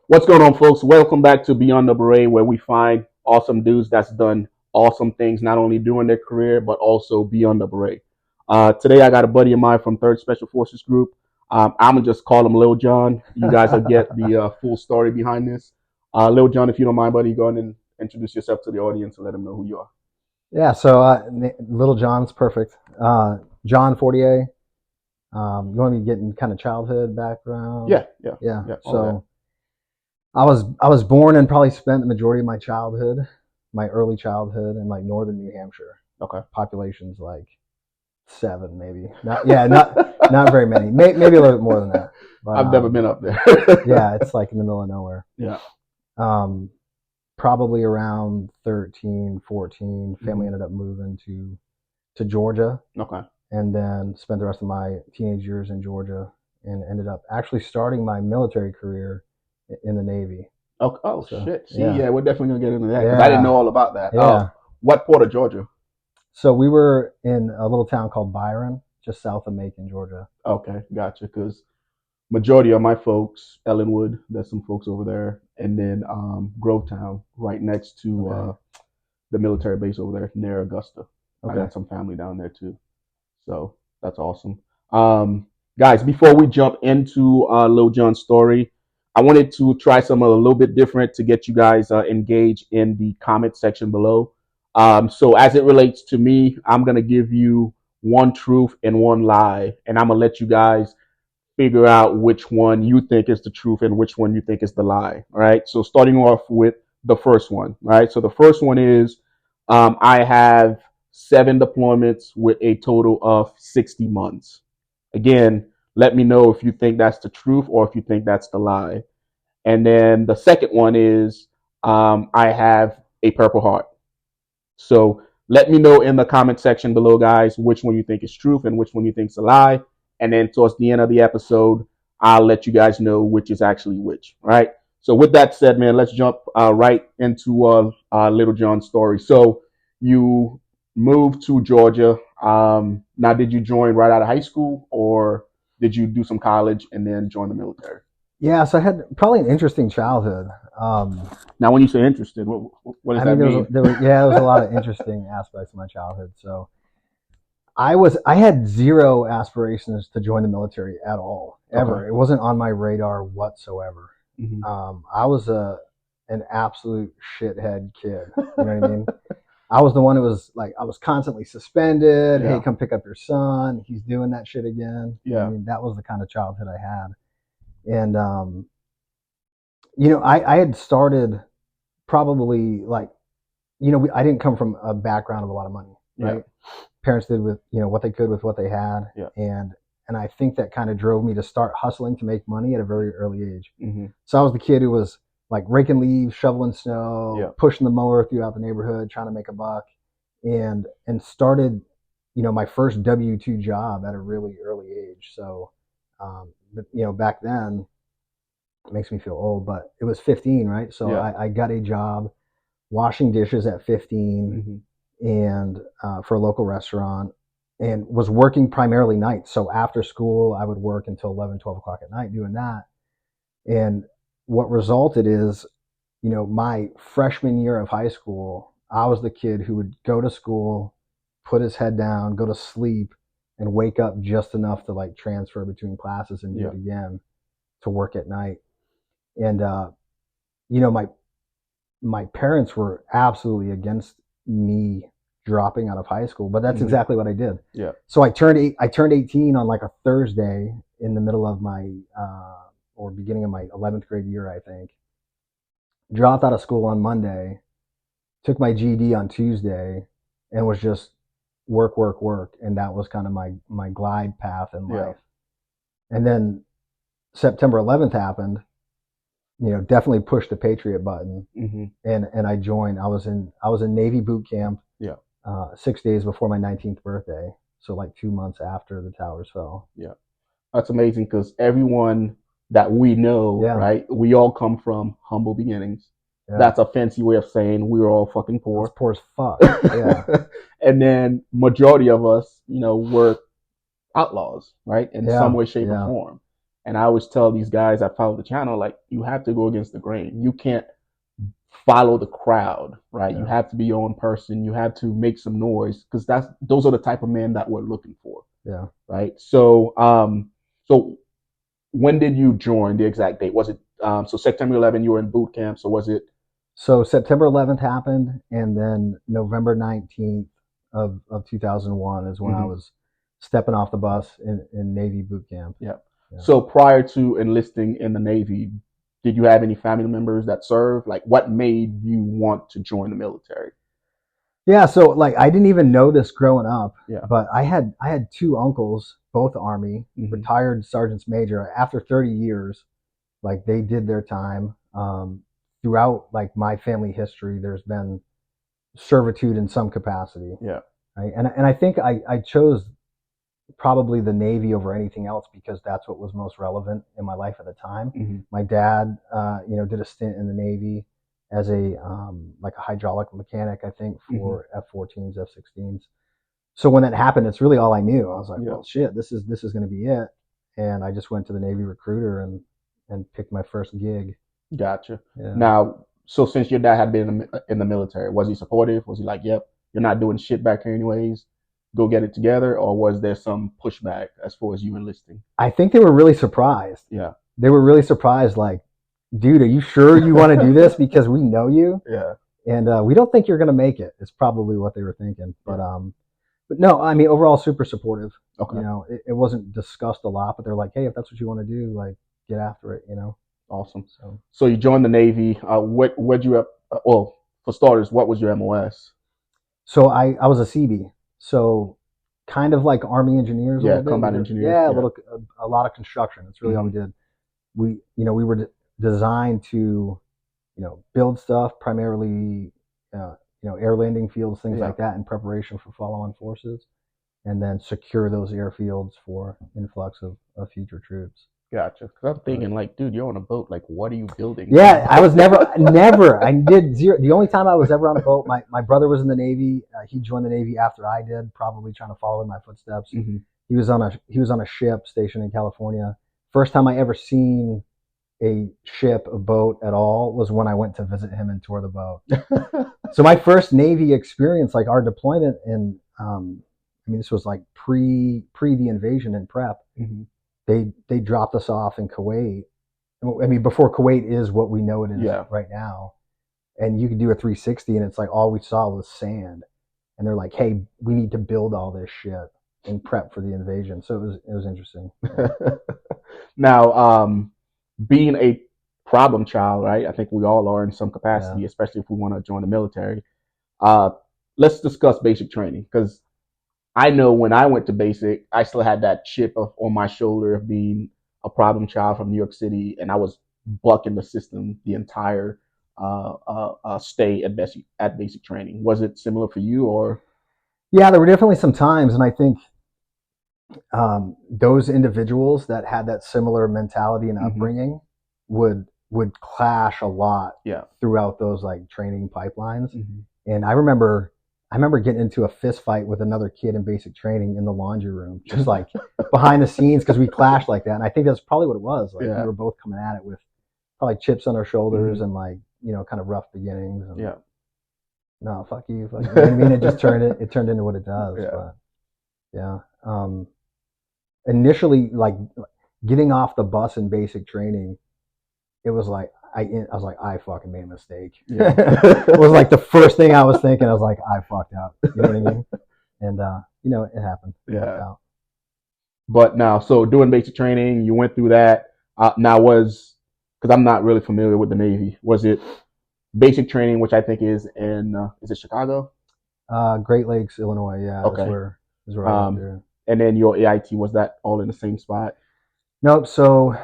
What's going on, folks? Welcome back to Beyond the Beret, where we find awesome dudes that's done awesome things, not only during their career, but also beyond the beret. Today, I got a buddy of mine from 3rd Special Forces Group. I'm going to just call him LIl John. You guys will get the full story behind this. LIl John, if you don't mind, buddy, go ahead and introduce yourself to the audience and let them know who you are. Yeah, so LIl John's perfect. John Fortier. You want me to get in kind of childhood background? Yeah. So I was born and probably spent the majority of my childhood, my early childhood, in like northern New Hampshire. Okay. Population's like 7, maybe. Not very many. Maybe a little bit more than that. But, I've never been up there. Yeah, it's like in the middle of nowhere. Yeah. Probably around 13, 14, family ended up moving to Georgia. Okay. And then spent the rest of my teenage years in Georgia and ended up actually starting my military career in the Navy. Oh So, shit. See, yeah. we're definitely going to get into that because Yeah. I didn't know all about that. Yeah. What port of Georgia? So we were in a little town called Byron, just south of Macon, Georgia. Okay, gotcha. Because majority of my folks, Ellenwood, there's some folks over there, and then Grovetown, right next to the military base over there near Augusta. I Okay. got some family down there too, so that's awesome. Guys, before we jump into LIl John's story, I wanted to try something a little bit different to get you guys engaged in the comment section below. So as it relates to me, I'm gonna give you one truth and one lie, and I'm gonna let you guys figure out which one you think is the truth and which one you think is the lie. All right. So starting off with the first one. Right. So the first one is I have 7 deployments with a total of 60 months. Again, let me know if you think that's the truth or if you think that's the lie. And then the second one is I have a Purple Heart. So let me know in the comment section below, guys, which one you think is truth and which one you think is a lie. And then towards the end of the episode, I'll let you guys know which is actually which. Right. So with that said, man, let's jump right into LIl John's story. So you moved to Georgia. Now, did you join right out of high school, or did you do some college and then join the military? Yeah, so I had probably an interesting childhood. Now, when you say interested, what does that mean? There was a lot of interesting aspects of my childhood. So I had zero aspirations to join the military at all, ever. Okay. It wasn't on my radar whatsoever. Mm-hmm. I was an absolute shithead kid. You know what I mean? I was the one who was like, I was constantly suspended. Yeah. Hey, come pick up your son. He's doing that shit again. Yeah. I mean, that was the kind of childhood I had. And, I had started probably like, I didn't come from a background of a lot of money, right? Yeah. Parents did with, what they could with what they had. Yeah. And I think that kind of drove me to start hustling to make money at a very early age. Mm-hmm. So I was the kid who was like raking leaves, shoveling snow, yeah, pushing the mower throughout the neighborhood, trying to make a buck, and started, my first W-2 job at a really early age. So, back then, it makes me feel old, but it was 15, right? So yeah. I got a job washing dishes at 15 mm-hmm. and for a local restaurant, and was working primarily nights. So after school, I would work until 11, 12 o'clock at night doing that. And what resulted is, my freshman year of high school, I was the kid who would go to school, put his head down, go to sleep, and wake up just enough to like transfer between classes and do yeah. it again to work at night. And, my parents were absolutely against me dropping out of high school, but that's mm-hmm. exactly what I did. Yeah. So I turned 18 on like a Thursday in the middle of my, or beginning of my 11th grade year, I think. Dropped out of school on Monday, took my GED on Tuesday, and was just work. And that was kind of my glide path in life. Yeah. And then September 11th happened, definitely pushed the Patriot button. Mm-hmm. And I joined. I was in Navy boot camp. Yeah. 6 days before my 19th birthday. So like 2 months after the towers fell. Yeah. That's amazing because everyone that we know, yeah. right? We all come from humble beginnings. Yeah. That's a fancy way of saying we were all fucking poor. Poor as fuck. Yeah. And then majority of us, were outlaws, right? In some way, shape, or form. And I always tell these guys that follow the channel, like, you have to go against the grain. You can't follow the crowd, right? You Yeah. have to be your own person. You have to make some noise because those are the type of men that we're looking for, Yeah. right? So when did you join? The exact date, was it so September 11? You were in boot camp. So was it? So September 11th happened, and then November 19th of 2001 is when I Mhm. was stepping off the bus in Navy boot camp. Yeah. Yeah. So prior to enlisting in the Navy, did you have any family members that served? Like, what made you want to join the military? Yeah, so like I didn't even know this growing up, Yeah. but I had two uncles, both Army, Mhm. retired sergeants major. After 30 years, like they did their time. Throughout like my family history, there's been servitude in some capacity, Yeah. right? And I think I chose probably the Navy over anything else because that's what was most relevant in my life at the time. Hmm. My dad, did a stint in the Navy as a like a hydraulic mechanic, I think, for F-14s, F-16s. So when that happened, it's really all I knew. I was like, Yeah. well, shit, this is going to be it. And I just went to the Navy recruiter and picked my first gig. Gotcha. Yeah. Now, so since your dad had been in the military, was he supportive? Was he like, "Yep, you're not doing shit back here anyways. Go get it together," or was there some pushback as far as you enlisting? I think they were really surprised. Yeah. They were really surprised, like, dude, are you sure you want to do this? Because we know you. Yeah. And we don't think you're going to make it. It's probably what they were thinking. But no, I mean, overall, super supportive. Okay. It wasn't discussed a lot, but they're like, hey, if that's what you want to do, like, get after it. Awesome. So So you joined the Navy. What'd you? Well, for starters, what was your MOS? so I was a CB. So kind of like Army engineers a Yeah, little bit. combat engineers. Yeah, Yeah. a lot of construction. That's really all we did. We were designed to build stuff primarily, air landing fields, things Yeah. like that, in preparation for follow-on forces, and then secure those airfields for influx of future troops. Gotcha. Because I'm thinking, like, dude, you're on a boat. Like, what are you building? Yeah, I was never. I did zero. The only time I was ever on a boat, my brother was in the Navy. He joined the Navy after I did, probably trying to follow in my footsteps. Mhm. He was on a ship stationed in California. First time I ever seen a ship, a boat at all, was when I went to visit him and tour the boat. So my first Navy experience, like our deployment, and this was like pre the invasion and prep. Mhm. They dropped us off in Kuwait. I mean, before Kuwait is what we know it is Yeah. right now. And you could do a 360, and it's like all we saw was sand. And they're like, "Hey, we need to build all this shit and prep for the invasion." So it was interesting. Now, being a problem child, right? I think we all are in some capacity, Yeah. especially if we want to join the military. Uh, let's discuss basic training because I know when I went to basic, I still had that chip on my shoulder of being a problem child from New York City, and I was bucking the system the entire stay at basic training. Was it similar for you, or? Yeah, there were definitely some times, and I think those individuals that had that similar mentality and upbringing would clash a lot throughout those like training pipelines. And I remember getting into a fist fight with another kid in basic training in the laundry room, just like behind the scenes, because we clashed like that. And I think that's probably what it was. Like we were both coming at it with probably chips on our shoulders and like, kind of rough beginnings. And, no, fuck you. You know what I mean? It just turned into what it does. But yeah. Initially, like getting off the bus in basic training, it was like I was like, I fucking made a mistake. Yeah. It was like the first thing I was thinking. I was like, I fucked up. You know what I mean? And it happened. Yeah. But now, so doing basic training, you went through that. Now because I'm not really familiar with the Navy. Was it basic training, which I think is in is it Chicago? Great Lakes, Illinois. Yeah. Okay. Is where I went there. And then your AIT, was that all in the same spot? Nope. So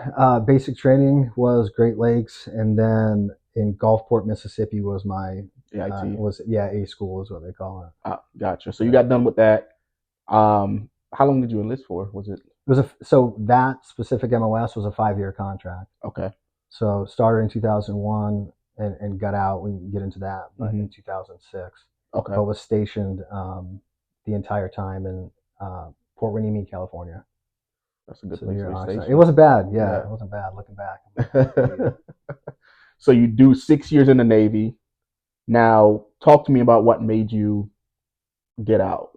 basic training was Great Lakes, and then in Gulfport, Mississippi was my AIT. A school is what they call it. Gotcha. So you got done with that. How long did you enlist for? Was it? So that specific MOS was a 5-year contract. Okay. So started in 2001 and got out. We can get into that, but in 2006. Okay. But was stationed the entire time in Port Hueneme, California. That's a good place to severe be hospital. It stationed. wasn't bad. Yeah, Yeah. it wasn't bad looking back. So you do 6 years in the Navy. Now, talk to me about what made you get out.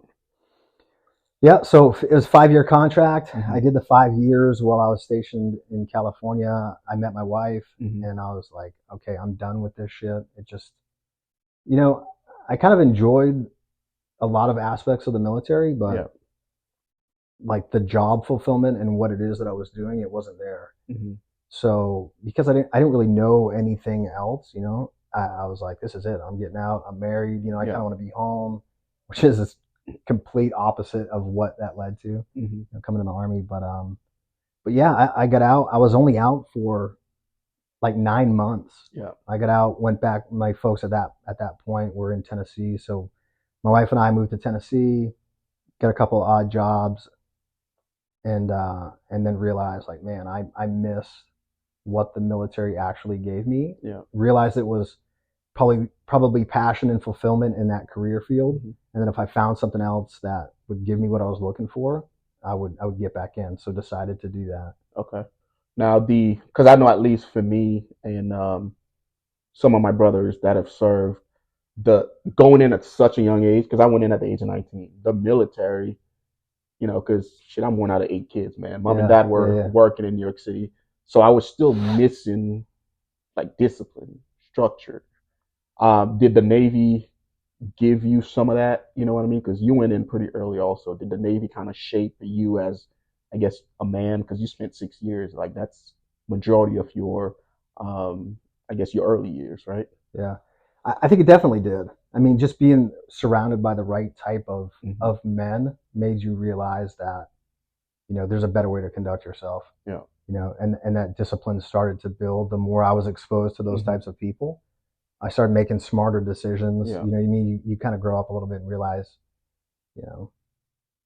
Yeah, so it was a 5-year contract. Mhm. I did the 5 years while I was stationed in California. I met my wife, Mhm. and I was like, okay, I'm done with this shit. It just, you know, I kind of enjoyed a lot of aspects of the military, but Yeah. like the job fulfillment and what it is that I was doing, it wasn't there. Mhm. So because I didn't really know anything else, you know, I was like, this is it. I'm getting out. I'm married. You know, I kind Yeah. of want to be home, which is this complete opposite of what that led to, Mhm. you know, coming in the army. But yeah, I got out. I was only out for like 9 months. Yeah. I got out, went back. My folks at that point were in Tennessee, so my wife and I moved to Tennessee, got a couple of odd jobs, and then realized like, man, I miss what the military actually gave me. Yeah. Realized it was probably passion and fulfillment in that career field. Mhm. And then if I found something else that would give me what I was looking for, I would get back in. So decided to do that. Okay. Now because I know at least for me and some of my brothers that have served, the going in at such a young age, because I went in at the age of 19, the military, because shit, I'm one out of 8 kids, man. Mom and dad were working in New York City, so I was still missing like discipline, structure. Did the Navy give you some of that? You know what I mean? Because you went in pretty early also. Did the Navy kind of shape you as, I guess, a man? Because you spent 6 years, like that's majority of your, I guess, your early years, right? Yeah, I think it definitely did. I mean, just being surrounded by the right type of men made you realize that, you know, there's a better way to conduct yourself. Yeah. You know, and that discipline started to build the more I was exposed to those types of people. I started making smarter decisions. Yeah. You know what I mean? You kind of grow up a little bit and realize, you know,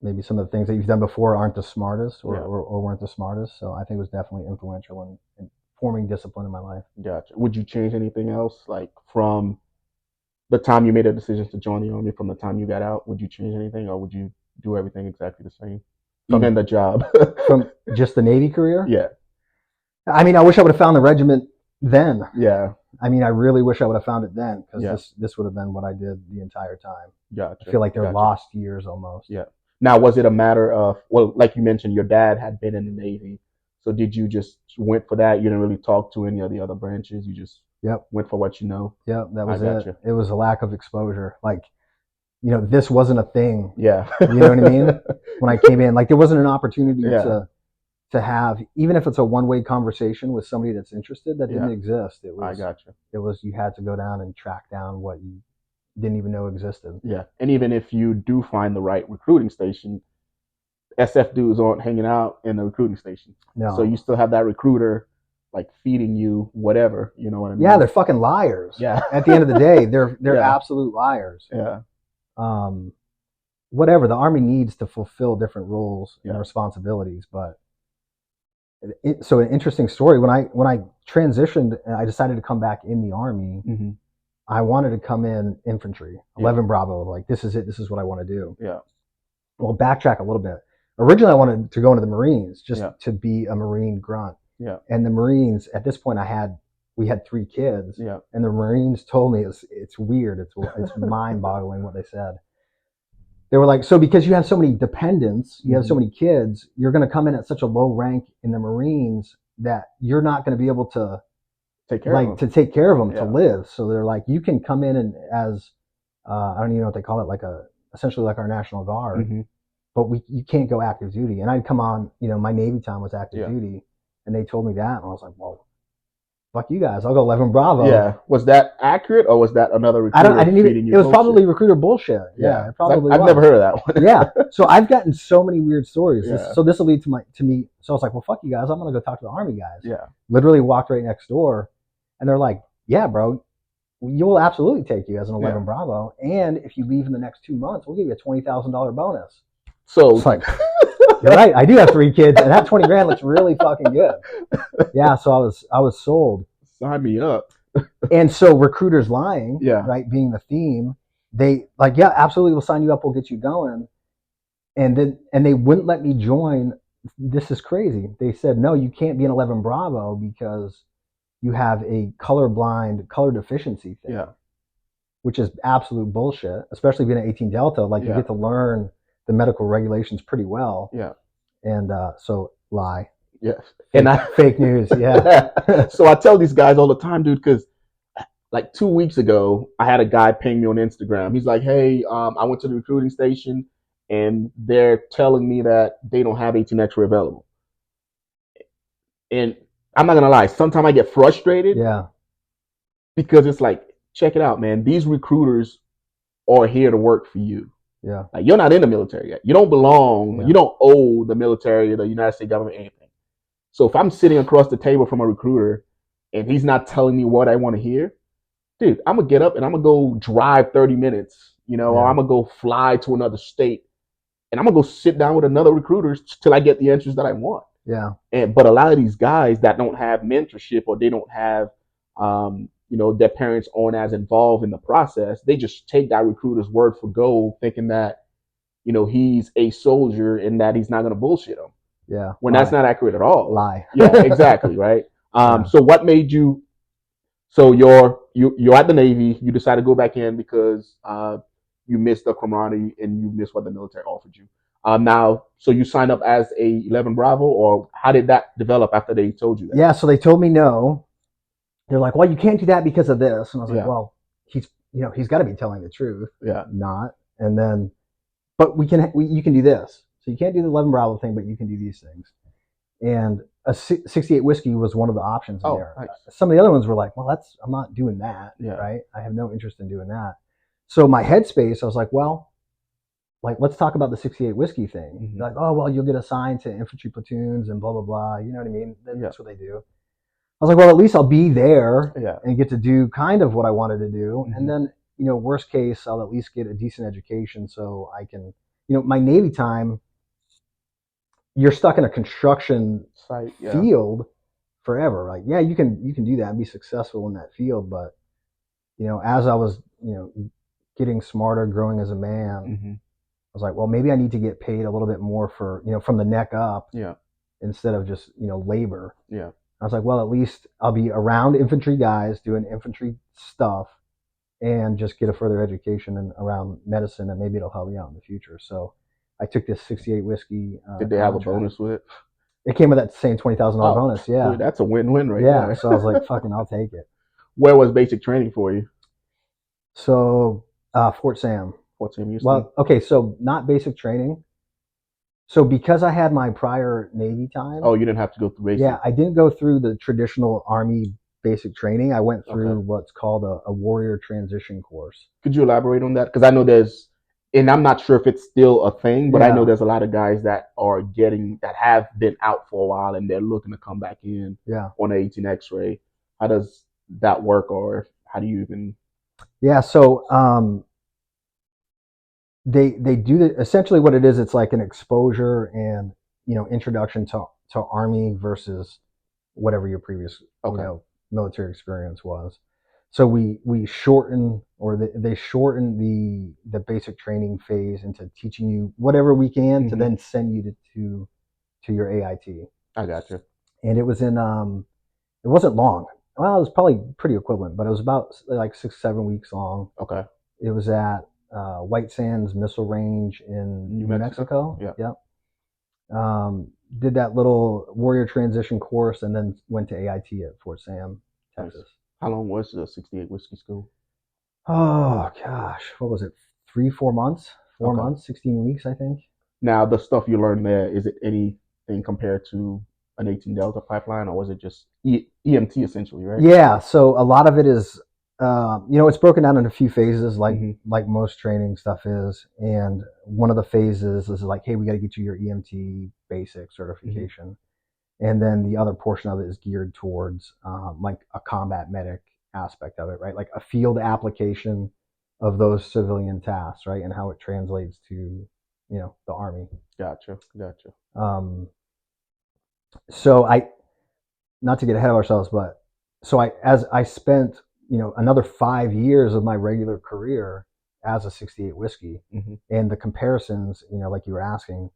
maybe some of the things that you've done before aren't the smartest or weren't the smartest. So I think it was definitely influential in forming discipline in my life. Gotcha. Would you change anything else, like from the time you made a decision to join the army, from the time you got out? Would you change anything, or would you do everything exactly the same? Even the job. From just the Navy career? Yeah. I mean, I wish I would have found the regiment then. Yeah. I mean, I really wish I would have found it then, because this would have been what I did the entire time. Gotcha. I feel like they're lost years almost. Yeah. Now, was it a matter of, well, like you mentioned, your dad had been in the Navy, so did you just went for that? You didn't really talk to any of the other branches. You just went for what you know. Yep, that was Gotcha. it. It was a lack of exposure. Like, you know, this wasn't a thing. Yeah. You know what I mean? When I came in, like, there wasn't an opportunity to have, even if it's a one-way conversation with somebody that's interested, that didn't exist. It was, It was, you had to go down and track down what you didn't even know existed. Yeah. And even if you do find the right recruiting station, SF dudes aren't hanging out in the recruiting station. No. So you still have that recruiter like feeding you whatever, you know what I mean? Yeah, they're fucking liars. Yeah. At the end of the day, they're absolute liars. Yeah. Whatever, the Army needs to fulfill different roles and responsibilities, but so an interesting story. When I transitioned and I decided to come back in the Army, I wanted to come in infantry, 11 Bravo. Like, this is it. This is what I want to do. Yeah. Well, backtrack a little bit. Originally, I wanted to go into the Marines, just to be a Marine grunt. Yeah. And the Marines, at this point, we had 3 kids. Yeah. And the Marines told me it's weird. It's mind-boggling what they said. They were like, so because you have so many dependents, you have so many kids, you're going to come in at such a low rank in the Marines that you're not going to be able to take care of them to live. So they're like, you can come in and as I don't even know what they call it, like essentially like our National Guard, but you can't go active duty. And I'd come on, you know, my Navy time was active duty, and they told me that, and I was like, well, fuck you guys, I'll go 11 Bravo. Yeah. Was that accurate, or was that another recruiter? I didn't even. It was probably recruiter bullshit. Yeah, it probably. I've never heard of that one. Yeah. So I've gotten so many weird stories. So this will lead to me. So I was like, well, fuck you guys. I'm gonna go talk to the Army guys. Yeah. Literally walked right next door, and they're like, yeah, bro, you'll absolutely take you as an 11 Bravo, and if you leave in the next 2 months, we'll give you a $20,000 bonus. So it's like, you're right. I do have 3 kids, and that 20 grand looks really fucking good. Yeah. So I was sold. Sign me up. And so recruiters lying, yeah, right, being the theme, they like, yeah, absolutely, we'll sign you up, we'll get you going. And they wouldn't let me join this is crazy. They said, no, you can't be an 11 Bravo because you have a color deficiency thing, Yeah. which is absolute bullshit, especially being an 18 Delta. Like, you Yeah. get to learn the medical regulations pretty well. Yeah. And so, lie. Yes. And fake news. Yeah. So I tell these guys all the time, dude, because like 2 weeks ago, I had a guy ping me on Instagram. He's like, hey, I went to the recruiting station and they're telling me that they don't have 18 X-ray available. And I'm not going to lie, sometimes I get frustrated. Yeah. Because it's like, check it out, man. These recruiters are here to work for you. Yeah. Like, you're not in the military yet. You don't belong. Yeah. You don't owe the military or the United States government anything. So if I'm sitting across the table from a recruiter and he's not telling me what I want to hear, dude, I'm going to get up and I'm going to go drive 30 minutes, or I'm going to go fly to another state and I'm going to go sit down with another recruiter till I get the answers that I want. Yeah. But a lot of these guys that don't have mentorship or they don't have, their parents aren't as involved in the process, they just take that recruiter's word for gold, thinking that, he's a soldier and that he's not going to bullshit them. Yeah. When that's not accurate at all. Lie. Yeah, exactly. Right. So what made you, so you're at the Navy, you decide to go back in because you missed the camaraderie and you missed what the military offered you. Now, so you signed up as a 11 Bravo, or how did that develop after they told you that? Yeah, so they told me no. They're like, well, you can't do that because of this. And I was like, well, he's got to be telling the truth. Yeah. Not. And then, but you can do this. So you can't do the 11 Bravo thing, but you can do these things. And a 68 whiskey was one of the options in there. Nice. Some of the other ones were like, well, I'm not doing that. Yeah. Right. I have no interest in doing that. So my headspace, I was like, well, let's talk about the 68 whiskey thing. Mm-hmm. Like, oh, well, you'll get assigned to infantry platoons and blah, blah, blah. You know what I mean? That's what they do. I was like, well, at least I'll be there and get to do kind of what I wanted to do. Mm-hmm. And then, worst case, I'll at least get a decent education so I can, my Navy time, you're stuck in a construction site field forever. Like, yeah, you can do that and be successful in that field. But, as I was, getting smarter, growing as a man, mm-hmm. I was like, well, maybe I need to get paid a little bit more for, from the neck up instead of just, labor. Yeah. I was like, well, at least I'll be around infantry guys doing infantry stuff and just get a further education and around medicine, and maybe it'll help me out in the future. So I took this 68 whiskey. Did they have a bonus with it? It came with that same $20,000 bonus. Yeah. Dude, that's a win-win right there. So I was like, fucking, I'll take it. Where was basic training for you? So Fort Sam. Fort Sam Houston? Well, okay, so not basic training. So because I had my prior Navy time. Oh, you didn't have to go through basic? Yeah, I didn't go through the traditional Army basic training. I went through what's called a warrior transition course. Could you elaborate on that? Because I know and I'm not sure if it's still a thing, but I know there's a lot of guys that have been out for a while and they're looking to come back in on an 18 X-ray. How does that work, or how do you even? Yeah, so they do essentially what it is. It's like an exposure and introduction to Army versus whatever your previous military experience was. So we shorten, or they shorten the basic training phase into teaching you whatever we can mm-hmm. to then send you to your AIT. I got you. And it was in it wasn't long. Well, it was probably pretty equivalent, but it was about like 6-7 weeks long. Okay. It was at White Sands Missile Range in New Mexico. Yeah. Did that little warrior transition course and then went to AIT at Fort Sam, Texas. Nice. How long was the 68 whiskey school? Oh gosh, what was it? 3-4 months? 4 months, 16 weeks, I think. Now, the stuff you learned there, is it anything compared to an 18 Delta pipeline, or was it just EMT essentially, right? Yeah, so a lot of it is, it's broken down into a few phases, like mm-hmm. like most training stuff is. And one of the phases is like, hey, we got to get you your EMT basic certification. Mm-hmm. And then the other portion of it is geared towards like a combat medic aspect of it, right? Like a field application of those civilian tasks, right? And how it translates to, the Army. Gotcha. So not to get ahead of ourselves, but so as I spent, another 5 years of my regular career as a 68 whiskey mm-hmm. and the comparisons, like you were asking,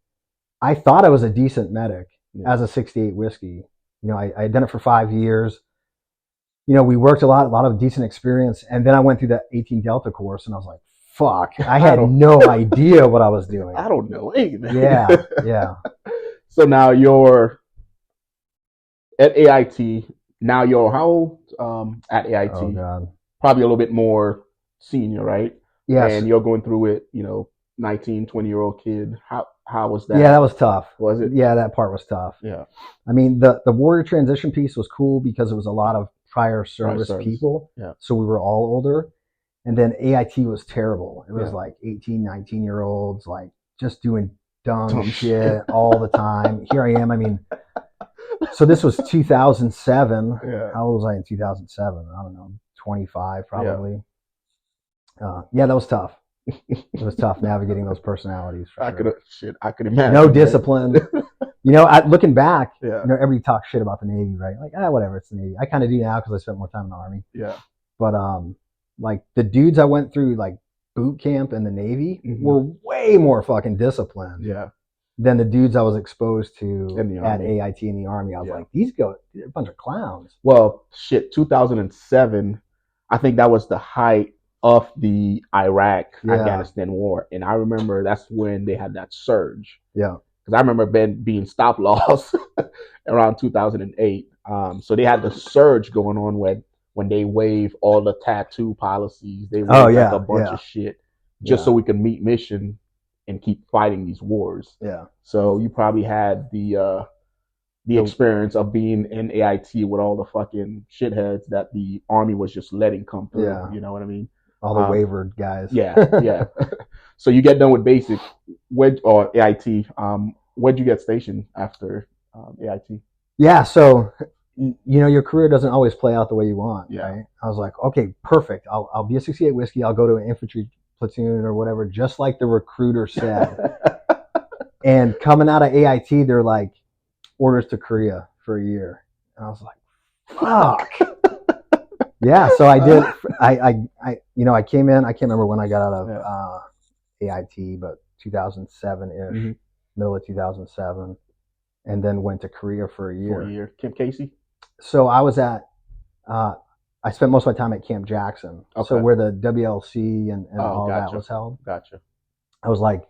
I thought I was a decent medic Yeah. as a 68 whiskey. I had done it for 5 years. We worked a lot of decent experience. And then I went through that 18 Delta course and I was like, fuck, I had no idea what I was doing. I don't know anything. Yeah, yeah. So now you're at AIT. Now you're how old at AIT? Oh, God. Probably a little bit more senior, right? Yes. And you're going through it, 19, 20-year-old kid. How was that? Yeah, that was tough. Was it? Yeah, that part was tough. Yeah. I mean, the warrior transition piece was cool because it was a lot of prior service people. Yeah. So we were all older. And then AIT was terrible. It was Yeah. like 18, 19-year-olds, like just doing dumb shit all the time. Here I am. I mean, so this was 2007. Yeah. How old was I in 2007? I don't know, 25 probably. Yeah, that was tough. It was tough navigating those personalities. For sure. I could imagine. No discipline. Looking back, Yeah. everybody talks shit about the Navy, right? Like, whatever, it's the Navy. I kind of do now because I spent more time in the Army. Yeah. But like the dudes I went through like boot camp in the Navy were way more fucking disciplined. Yeah. Than the dudes I was exposed to at Army. AIT in the Army. I was like, they're a bunch of clowns. Well, shit, 2007, I think that was the height of the Iraq-Afghanistan war. And I remember that's when they had that surge. Yeah. Because I remember being stop loss around 2008. So they had the surge going on when they waived all the tattoo policies. They waived a bunch of shit just so we could meet mission and keep fighting these wars. Yeah. So you probably had the experience of being in AIT with all the fucking shitheads that the Army was just letting come through. Yeah. You know what I mean? All the wavered guys. Yeah, yeah. So you get done with basic, or AIT. Where'd you get stationed after AIT? Yeah, so your career doesn't always play out the way you want. Yeah. Right? I was like, okay, perfect. I'll be a 68 whiskey. I'll go to an infantry platoon or whatever, just like the recruiter said. And coming out of AIT, they're like, orders to Korea for a year. And I was like, fuck. Yeah, so I did. I came in. I can't remember when I got out of AIT, but 2007-ish, middle of 2007, and then went to Korea for a year. Camp Casey? So I was at. I spent most of my time at Camp Jackson, so where the WLC and all that was held. Gotcha. I was like,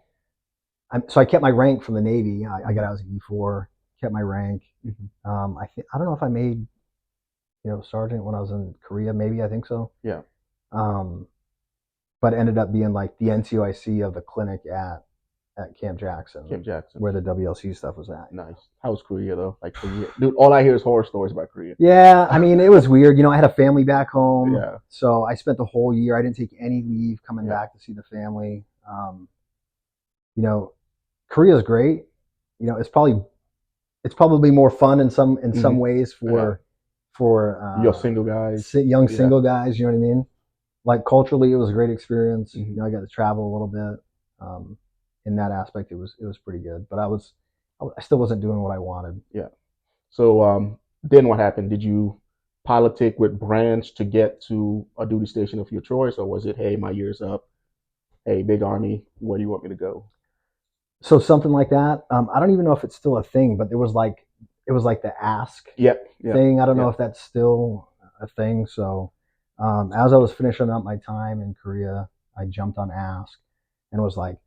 so I kept my rank from the Navy. I got out as an E4, kept my rank. I don't know if I made, sergeant when I was in Korea. Maybe, I think so. Yeah. But ended up being like the NCOIC of the clinic at Camp Jackson. Camp Jackson. Where the WLC stuff was at. Nice. How was Korea though? Like Korea, dude. All I hear is horror stories about Korea. Yeah, I mean, it was weird. I had a family back home. Yeah. So I spent the whole year. I didn't take any leave coming back to see the family. Korea is great. It's probably more fun in some ways for your single guys, young single guys. You know what I mean? Like culturally, it was a great experience. I got to travel a little bit. In that aspect, it was pretty good. But I still wasn't doing what I wanted. Yeah. So then what happened? Did you politic with branch to get to a duty station of your choice, or was it, hey, my year's up, hey, big Army, where do you want me to go? So something like that. I don't even know if it's still a thing, but it was like the ask thing. I don't know if that's still a thing. So as I was finishing up my time in Korea, I jumped on ask and was like,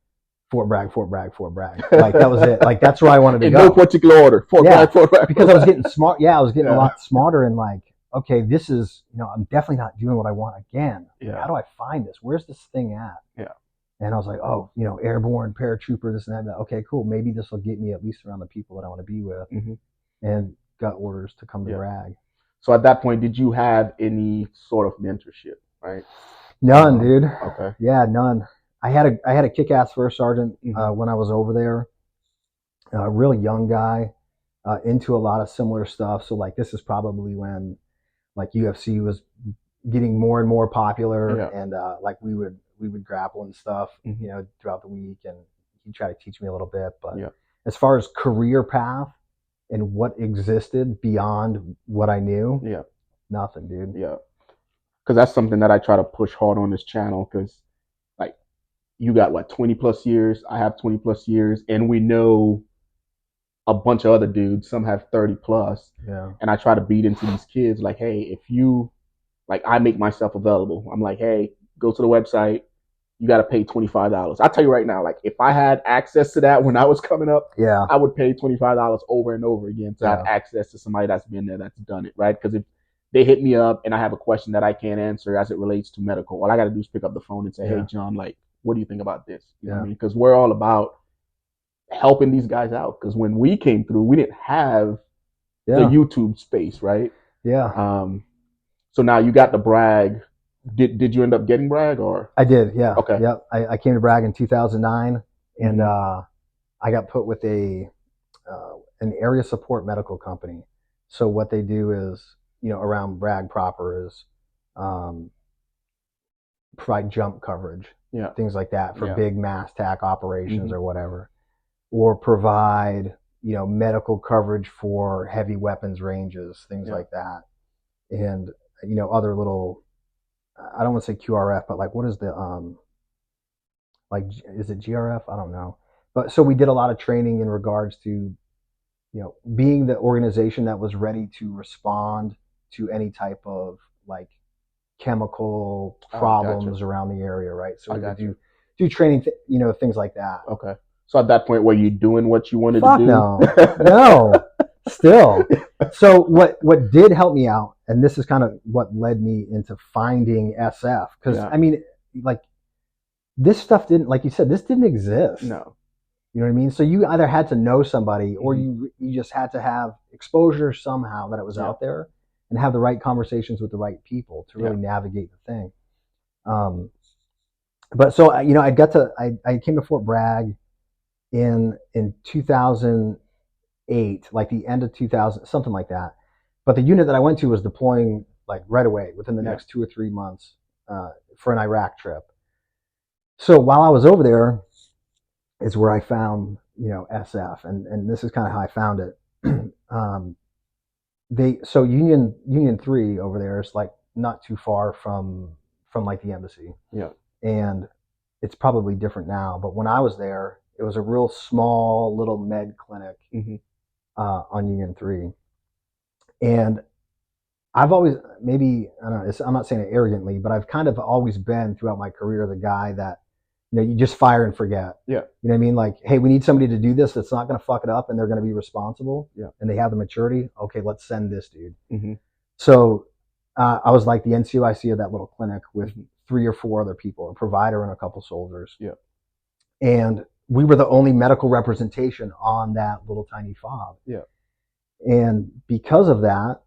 Fort Bragg, Fort Bragg, Fort Bragg. Like that was it. Like that's where I wanted to go. In no particular order. Fort Bragg, Fort Bragg. Because I was getting smart. Yeah, I was getting a lot smarter and like, okay, this is, I'm definitely not doing what I want again. Yeah. How do I find this? Where's this thing at? Yeah. And I was like, oh, airborne, paratrooper, this and that. Okay, cool. Maybe this will get me at least around the people that I want to be with. And got orders to come to Bragg. So at that point, did you have any sort of mentorship, right? None, dude. Okay. Yeah, none. I had a kick-ass first sergeant when I was over there. A real young guy, into a lot of similar stuff. So like this is probably when like UFC was getting more and more popular, and like we would grapple and stuff, throughout the week, and he'd try to teach me a little bit. But as far as career path and what existed beyond what I knew, nothing, dude. Yeah, because that's something that I try to push hard on this channel, because like you got what, 20 plus years, I have 20 plus years, and we know a bunch of other dudes. Some have 30 plus, Yeah. and I try to beat into these kids like, hey, if you like, I make myself available. I'm like, hey, go to the website. You got to pay $25. I tell you right now, like if I had access to that when I was coming up, Yeah. I would pay $25 over and over again to have Yeah. access to somebody that's been there, that's done it, right? Because if they hit me up and I have a question that I can't answer as it relates to medical, all I got to do is pick up the phone and say, hey, Yeah. John, like, what do you think about this? You know what I Yeah. mean? Because we're all about helping these guys out. Because when we came through, we didn't have the Yeah. YouTube space, right? Yeah. So now you got the brag. Did you end up getting brag or? I did. Yeah. Okay. Yep. I came to brag in 2009, and I got put with an area support medical company. So what they do is, around brag proper is provide jump coverage, Yeah. things like that for Yeah. big mass tack operations or whatever, or provide, medical coverage for heavy weapons ranges, things like that. And, other little, I don't want to say QRF, but like, what is the, like, is it GRF? I don't know. But so we did a lot of training in regards to, being the organization that was ready to respond to any type of like chemical problems around the area, right? So we would do training, things like that. Okay. So at that point, were you doing what you wanted Fuck to do? No. Still. So what did help me out, and this is kind of what led me into finding SF, because I mean, like, this stuff didn't, like you said, this didn't exist. No. You know what I mean? So you either had to know somebody, or you just had to have exposure somehow that it was out there, and have the right conversations with the right people to really navigate the thing. But so I came to Fort Bragg in 2008, like the end of 2000, something like that. But the unit that I went to was deploying like right away within the next 2 or 3 months for an Iraq trip. So while I was over there is where I found, SF, and this is kind of how I found it. So Union 3 over there is like not too far from like the embassy. Yeah. And it's probably different now, but when I was there, it was a real small little med clinic on Union 3. And I've always, maybe, I don't know, I'm not saying it arrogantly, but I've kind of always been throughout my career the guy that, you just fire and forget. Yeah. You know what I mean? Like, hey, we need somebody to do this that's not going to fuck it up, and they're going to be responsible. Yeah. And they have the maturity. Okay, let's send this dude. So I was like the NCOIC of that little clinic with 3 or 4 other people, a provider and a couple soldiers. Yeah. And we were the only medical representation on that little tiny fob. Yeah. And because of that,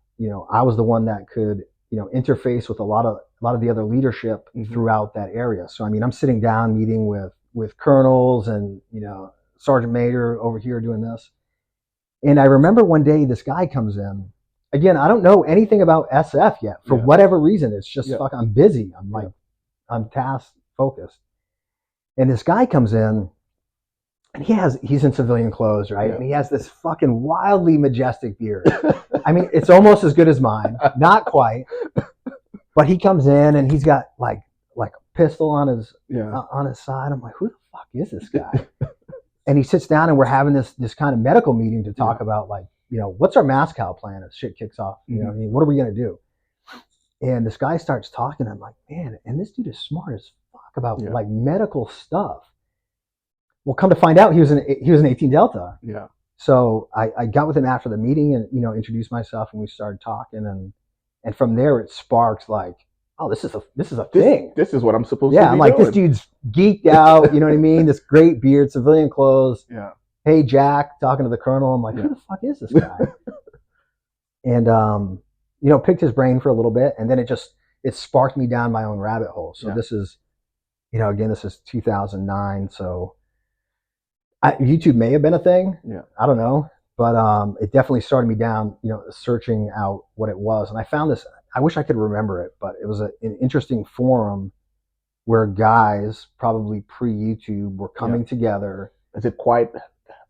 I was the one that could, interface with a lot of the other leadership throughout that area. So, I mean, I'm sitting down meeting with colonels and, Sergeant Major over here doing this. And I remember one day this guy comes in. Again, I don't know anything about SF yet for whatever reason. It's just fuck, I'm busy. I'm like, I'm task focused. And this guy comes in, and he's in civilian clothes, right? And he has this fucking wildly majestic beard. I mean, it's almost as good as mine. Not quite. But he comes in and he's got like a pistol on his side. I'm like, who the fuck is this guy? And he sits down and we're having this kind of medical meeting to talk about, like, what's our MASCAL plan if shit kicks off? You know what I mean? What are we going to do? And this guy starts talking. I'm like, man, and this dude is smart as fuck about like medical stuff. Well, come to find out, he was an 18 Delta. Yeah. So I got with him after the meeting and, introduced myself, and we started talking, and from there it sparked like, oh, this is a thing. This is what I'm supposed to be I'm like, doing. this dude's geeked out, you know what I mean? This great beard, civilian clothes. Yeah. Hey, Jack, talking to the colonel. I'm like, who the fuck is this guy? And, picked his brain for a little bit, and then it sparked me down my own rabbit hole. So this is, again, this is 2009. So YouTube may have been a thing. Yeah. I don't know. But it definitely started me down, searching out what it was. And I found this, I wish I could remember it, but it was an interesting forum where guys, probably pre-YouTube, were coming together. Is it quite?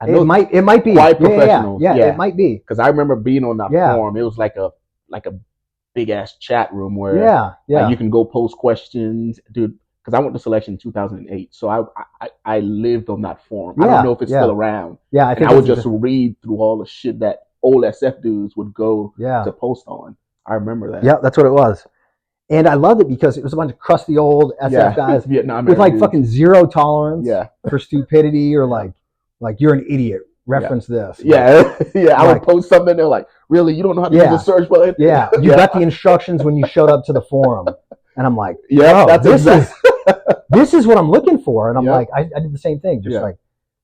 It might be. Quite professional. Yeah, it might be. Because I remember being on that forum. It was like a big ass chat room where you can go post questions, dude. because I went to selection in 2008, so I lived on that forum. I Yeah, don't know if it's yeah. still around. Yeah, I And think I would it's just read through all the shit that old SF dudes would go yeah, to post on. I remember that. yeah. That's what it was, and I loved it because it was a bunch of crusty old SF Yeah, guys Vietnam with era like dudes. fucking zero tolerance Yeah. for stupidity or like you're an idiot. Reference this. Yeah, yeah. I like- would post something. They're like, "Really? You don't know how to Yeah. use a search button?" Yeah, you got the instructions when you showed up to the forum, and I'm like, Yeah, oh, that's this is what I'm looking for, and I'm Yeah. like, I did the same thing,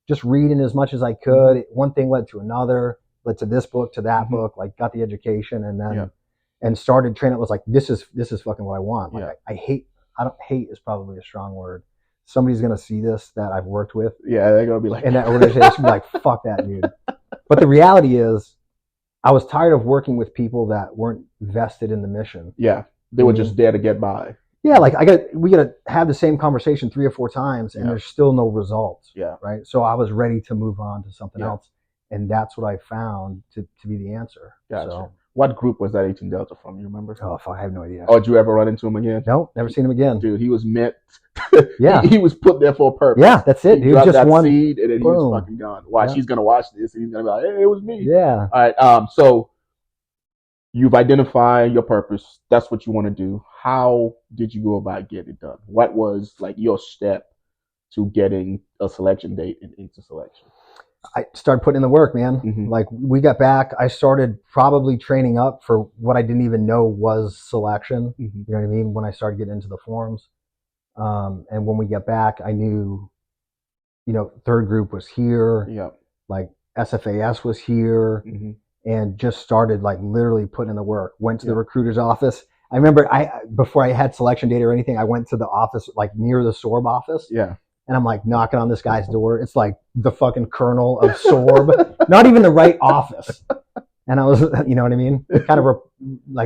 just reading as much as I could. One thing led to another, led to this book, to that book. Like, got the education, and then and started training. It was like, this is fucking what I want. Like, I don't hate is probably a strong word. Somebody's gonna see this that I've worked with. Yeah, they're gonna be like, and that organization be like, fuck that dude. But the reality is, I was tired of working with people that weren't vested in the mission. Yeah, they were just there to get by. Yeah, like we gotta have the same conversation 3 or 4 times, and there's still no results. Yeah, right. So I was ready to move on to something else, and that's what I found to be the answer. Gotcha. So, what group was that 18 Delta from? You remember? Oh, fuck, I have no idea. Oh, did you ever run into him again? No, never seen him again. Dude, he was meant. Yeah, he was put there for a purpose. Yeah, that's it. He dropped just that one seed, and then boom. He was fucking gone. Watch, he's gonna watch this, and he's gonna be like, "Hey, it was me." Yeah. All right. So you've identified your purpose. That's what you want to do. How did you go about getting it done? What was like your step to getting a selection date and into selection? I started putting in the work, man. Mhm. Like, we got back, I started probably training up for what I didn't even know was selection. Mhm. You know what I mean? When I started getting into the forums. And when we get back, I knew, third group was here. Yeah. Like, SFAS was here. Mhm. And just started like literally putting in the work. Went to the recruiter's office. I remember before I had selection data or anything, I went to the office like near the SORB office. Yeah. And I'm like knocking on this guy's door. It's like the fucking colonel of SORB, not even the right office. And I was, you know what I mean? Kind of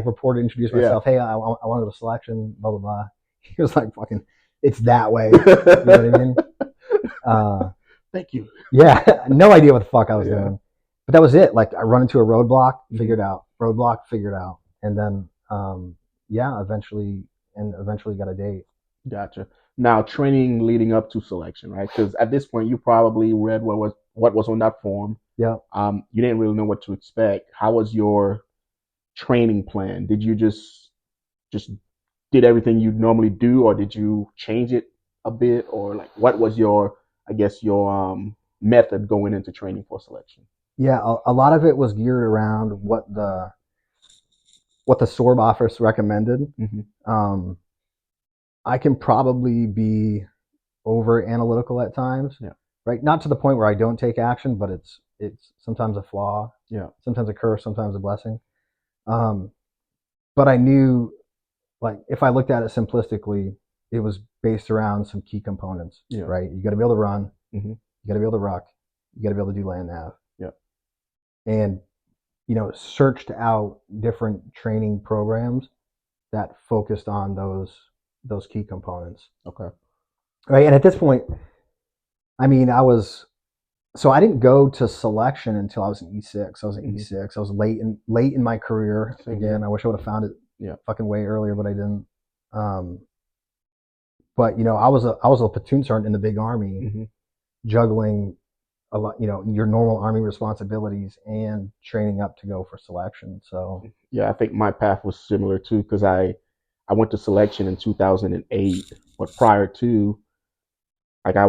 reported, introduced myself. Hey, I want to go to selection, blah, blah, blah. He was like, fucking, it's that way. You know what I mean? Thank you. Yeah. No idea what the fuck I was doing. But that was it. Like, I run into a roadblock, figured out. Roadblock, figured out. And then, eventually got a date. Gotcha. Now, training leading up to selection, right? Because at this point, you probably read what was on that form. Yeah. You didn't really know what to expect. How was your training plan? Did you just did everything you normally do, or did you change it a bit, or like what was your method going into training for selection? Yeah, a lot of it was geared around what the SORB office recommended. Mm-hmm. I can probably be over analytical at times. Yeah. Right. Not to the point where I don't take action, but it's sometimes a flaw. Yeah. Sometimes a curse, sometimes a blessing. But I knew, like, if I looked at it simplistically, it was based around some key components. Yeah. Right. You got to be able to run. Mm-hmm. You got to be able to ruck. You got to be able to do land nav. Yeah. And searched out different training programs that focused on those key components. Okay. Right. And at this point, I mean, I didn't go to selection until I was in E6. I was in E6. I was late in my career. Again, I wish I would have found it fucking way earlier, but I didn't. But I was a platoon sergeant in the big army, juggling a lot, your normal army responsibilities and training up to go for selection. So yeah, I think my path was similar too, because I went to selection in 2008, but prior to, like, I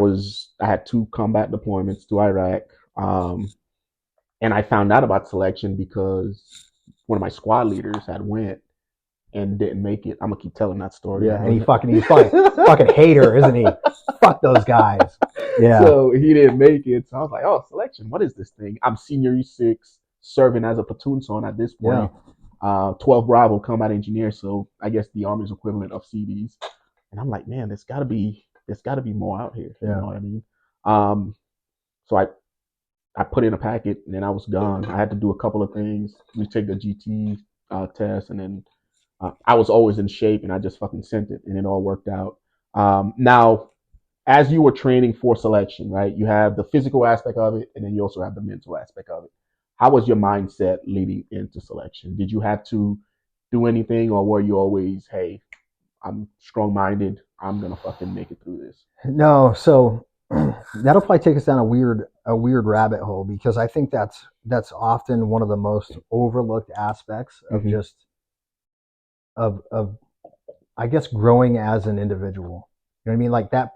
had 2 combat deployments to Iraq, and I found out about selection because one of my squad leaders had went and didn't make it. I'm gonna keep telling that story. Yeah, and he's fucking hater, isn't he? Fuck those guys. Yeah. So he didn't make it. So I was like, oh, selection, what is this thing? I'm senior E6, serving as a platoon sergeant at this point. 12 Bravo combat engineer, so I guess the Army's equivalent of CDs. And I'm like, man, there's gotta be more out here. You know what I mean? So I put in a packet and then I was gone. I had to do a couple of things. We take the GT test, and then I was always in shape, and I just fucking sent it, and it all worked out. Now, as you were training for selection, right, you have the physical aspect of it, and then you also have the mental aspect of it. How was your mindset leading into selection? Did you have to do anything, or were you always, hey, I'm strong-minded, I'm gonna fucking make it through this. No, so that'll probably take us down a weird rabbit hole, because I think that's often one of the most overlooked aspects of just of I guess growing as an individual. You know what I mean? Like that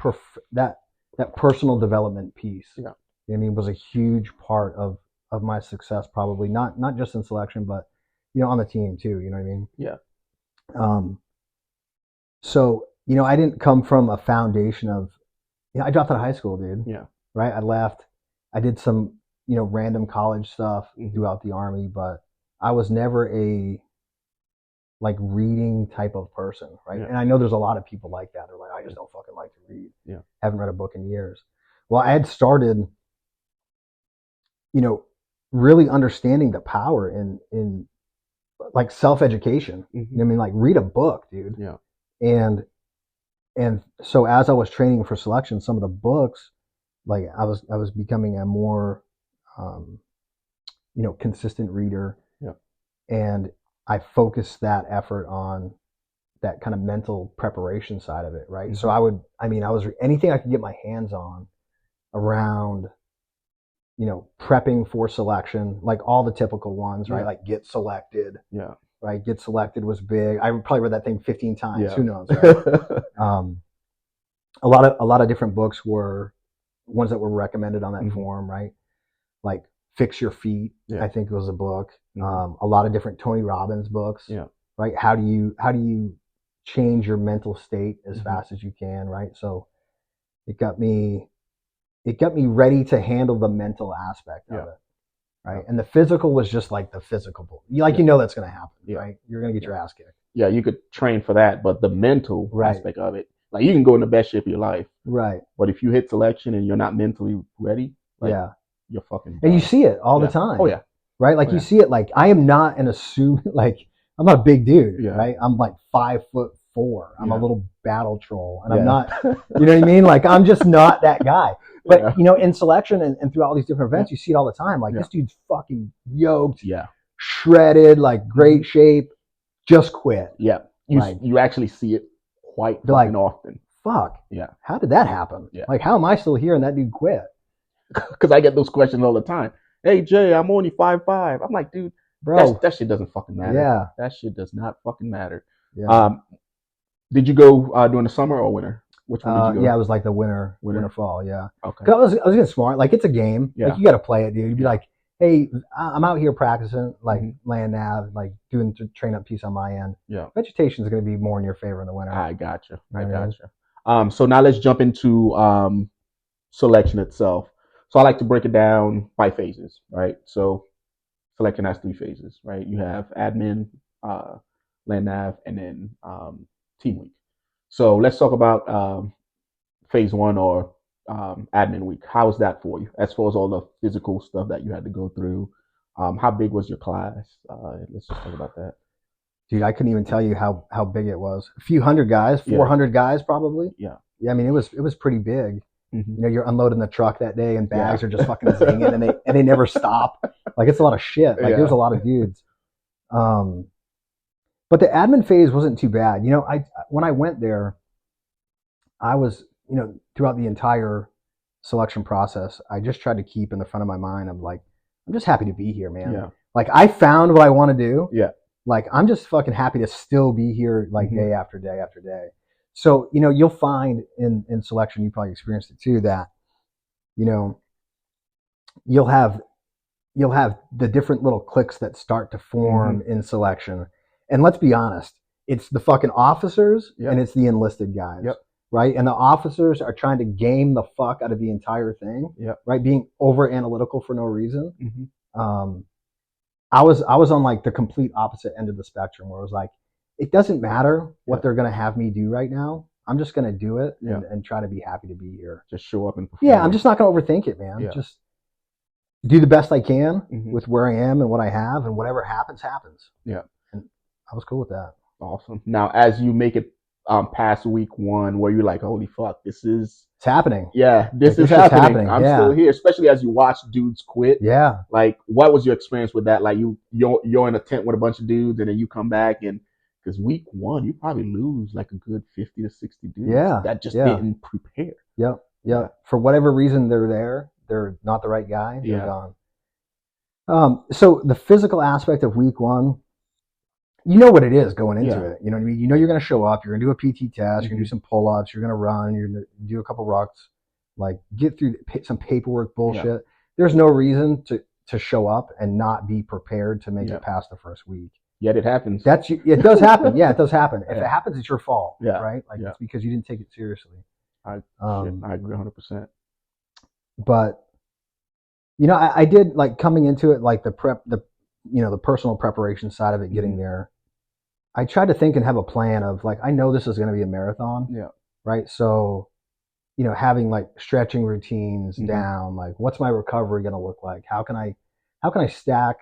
personal development piece. Yeah. You know what I mean, was a huge part of my success, probably not just in selection, but on the team too. You know what I mean? Yeah. So I didn't come from a foundation of. I dropped out of high school, dude. Yeah. Right. I left. I did some random college stuff throughout the Army, but I was never a like reading type of person, right? Yeah. And I know there's a lot of people like that. They're like, I just don't fucking like to read. Yeah. Haven't read a book in years. Well, I had started, really understanding the power in like self-education. You know what I mean? Like, read a book, dude. Yeah. And so as I was training for selection, some of the books, like I was becoming a more consistent reader. Yeah. And I focused that effort on that kind of mental preparation side of it, right? So I was anything I could get my hands on around prepping for selection, like all the typical ones, right? Like Get Selected. Yeah. Right. Get Selected was big. I probably read that thing 15 times. Yeah. Who knows? Right? A lot of different books were ones that were recommended on that form, right? Like Fix Your Feet, I think was a book. A lot of different Tony Robbins books. Yeah. Right. How do you change your mental state as fast as you can, right? So it got me ready to handle the mental aspect of it. Right. And the physical was just like the physical. That's going to happen, right? You're going to get your ass kicked. Yeah, you could train for that, but the mental aspect of it, like, you can go in the best shape of your life. Right. But if you hit selection and you're not mentally ready, you're fucking done. And you see it all the time. Oh, yeah. Right? Like, you see it. Like, I am not an like, I'm not a big dude, Yeah. right? I'm like 5'4". I'm a little battle troll. And I'm not, you know what I mean? Like, I'm just not that guy. But, in selection and through all these different events, you see it all the time. Like, this dude's fucking yoked, shredded, like great shape, just quit. Yeah. You actually see it quite often. Fuck. Yeah. How did that happen? Yeah. Like, how am I still here and that dude quit? Because I get those questions all the time. Hey, Jay, I'm only 5'5". I'm like, dude, bro, that shit doesn't fucking matter. Yeah. That shit does not fucking matter. Yeah. Did you go during the summer or winter? Which one did you go? Yeah, it was like the winter fall. Yeah. Okay. I was getting smart. Like, it's a game. Yeah. Like, you got to play it, dude. You'd be like, hey, I'm out here practicing, like land nav, like doing the train up piece on my end. Yeah. Vegetation is going to be more in your favor in the winter. I gotcha. So now let's jump into selection itself. So I like to break it down by phases, right? So selection has 3 phases, right? You have admin, land nav, and then team week. So let's talk about phase 1, or admin week. How was that for you, as far as all the physical stuff that you had to go through? How big was your class? Let's just talk about that. Dude, I couldn't even tell you how big it was. A few hundred guys, 400 guys probably. Yeah. Yeah, I mean, it was pretty big. You're unloading the truck that day and bags are just fucking zinging and they never stop. Like, it's a lot of shit. Like, there's a lot of dudes. But the admin phase wasn't too bad. When I went there, I was, throughout the entire selection process, I just tried to keep in the front of my mind, I'm like, I'm just happy to be here, man. Yeah. Like, I found what I want to do. Yeah. Like, I'm just fucking happy to still be here, like, day after day after day. So, you'll find in selection, you probably experienced it too, that, you'll have the different little cliques that start to form in selection. And let's be honest, it's the fucking officers and it's the enlisted guys. Yep. Right? And the officers are trying to game the fuck out of the entire thing. Yep. Right? Being over analytical for no reason. I was on like the complete opposite end of the spectrum, where it was like, it doesn't matter what they're going to have me do right now. I'm just going to do it and try to be happy to be here. Just show up and perform. Yeah, I'm just not going to overthink it, man. Yeah. Just do the best I can with where I am and what I have, and whatever happens, happens. Yeah. And I was cool with that. Awesome. Now, as you make it past week 1, where you're like, holy fuck, it's happening. Yeah, this is happening. I'm still here, especially as you watch dudes quit. Yeah. Like, what was your experience with that? Like, you're in a tent with a bunch of dudes, and then you come back and Because week one, you probably lose like a good 50 to 60 dudes that just yeah. didn't prepare. Yep. For whatever reason, they're not the right guy. They're gone. So the physical aspect of week one, you know what it is going into it. You know what I mean? You know you're going to show up. You're going to do a PT test. You're going to do some pull-ups. You're going to run. You're going to do a couple rucks. Like get through some paperwork bullshit. Yeah. There's no reason to show up and not be prepared to make it past the first week. Yet it happens. It does happen. Yeah, it does happen. If it happens, it's your fault. Yeah. Right? Like it's because you didn't take it seriously. I agree 100%. But you know, I did like coming into it, like the personal preparation side of it, getting there. I tried to think and have a plan of like, I know this is going to be a marathon. Yeah. Right. So, you know, having like stretching routines down, like what's my recovery going to look like? How can I stack,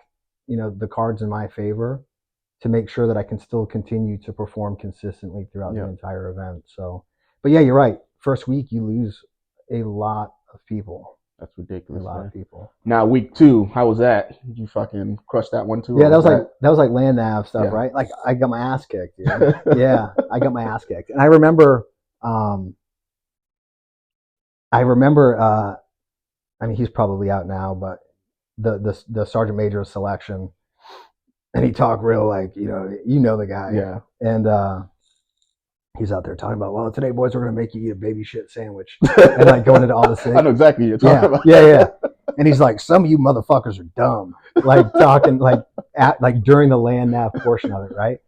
you know, the cards in my favor to make sure that I can still continue to perform consistently throughout the entire event. So, but yeah, you're right. First week, you lose a lot of people. That's ridiculous. A lot of people. Now, week two, how was that? Did you fucking crush that one too? Yeah, that was like land nav stuff, right? Like I got my ass kicked, dude. Yeah, I got my ass kicked. And I remember, I mean, he's probably out now, but the sergeant major of selection, and he talked real like, you know the guy. Yeah. And he's out there talking about, well, today, boys, we're going to make you eat a baby shit sandwich. And like going into all this thing. I know exactly what you're talking about. Yeah. And he's like, some of you motherfuckers are dumb. Like talking like during the land nav portion of it, right?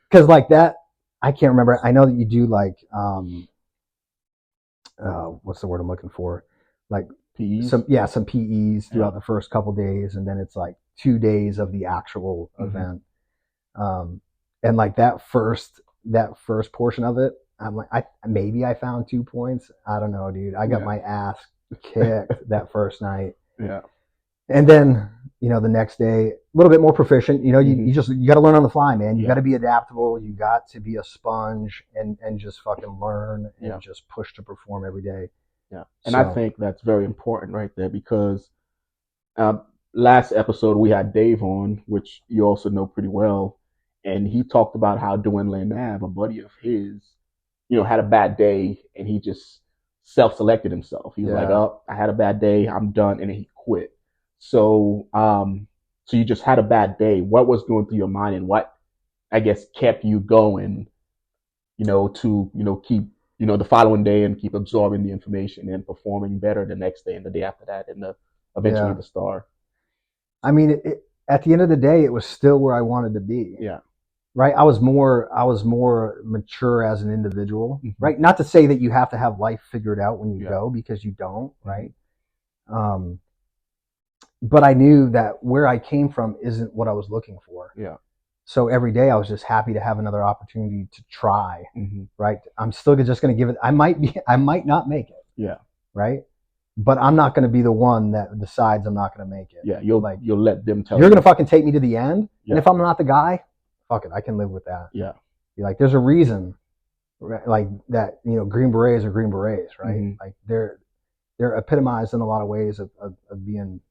Because like that, I can't remember. I know that you do like, what's the word I'm looking for? Like PEs? Some PEs throughout the first couple days. And then it's like 2 days of the actual event. And like that first portion of it, I'm like, I found 2 points. I don't know, dude. I got my ass kicked that first night. Yeah. And then, you know, the next day, a little bit more proficient. You know, you got to learn on the fly, man. You got to be adaptable. You got to be a sponge and just fucking learn and just push to perform every day. Yeah. And I think that's very important right there because last episode we had Dave on, which you also know pretty well. And he talked about how doing land nav, a buddy of his, you know, had a bad day and he just self-selected himself. He was like, oh, I had a bad day, I'm done. And then he quit. So, so you just had a bad day. What was going through your mind and what, I guess, kept you going, you know, to, you know, keep, you know, the following day and keep absorbing the information and performing better the next day and the day after that and eventually the star? I mean, at the end of the day, it was still where I wanted to be. Yeah. Right. I was more mature as an individual. Right. Not to say that you have to have life figured out when you go, because you don't. Right. But I knew that where I came from isn't what I was looking for. Yeah. So every day I was just happy to have another opportunity to try. Right. I'm still just going to give it. I might not make it. Yeah. Right. But I'm not going to be the one that decides I'm not going to make it. Yeah. You'll let them tell you. You're going to fucking take me to the end. Yeah. And if I'm not the guy, fuck it, I can live with that. Yeah. You're like, there's a reason, like that, you know, Green Berets are Green Berets, right? Like they're epitomized in a lot of ways of being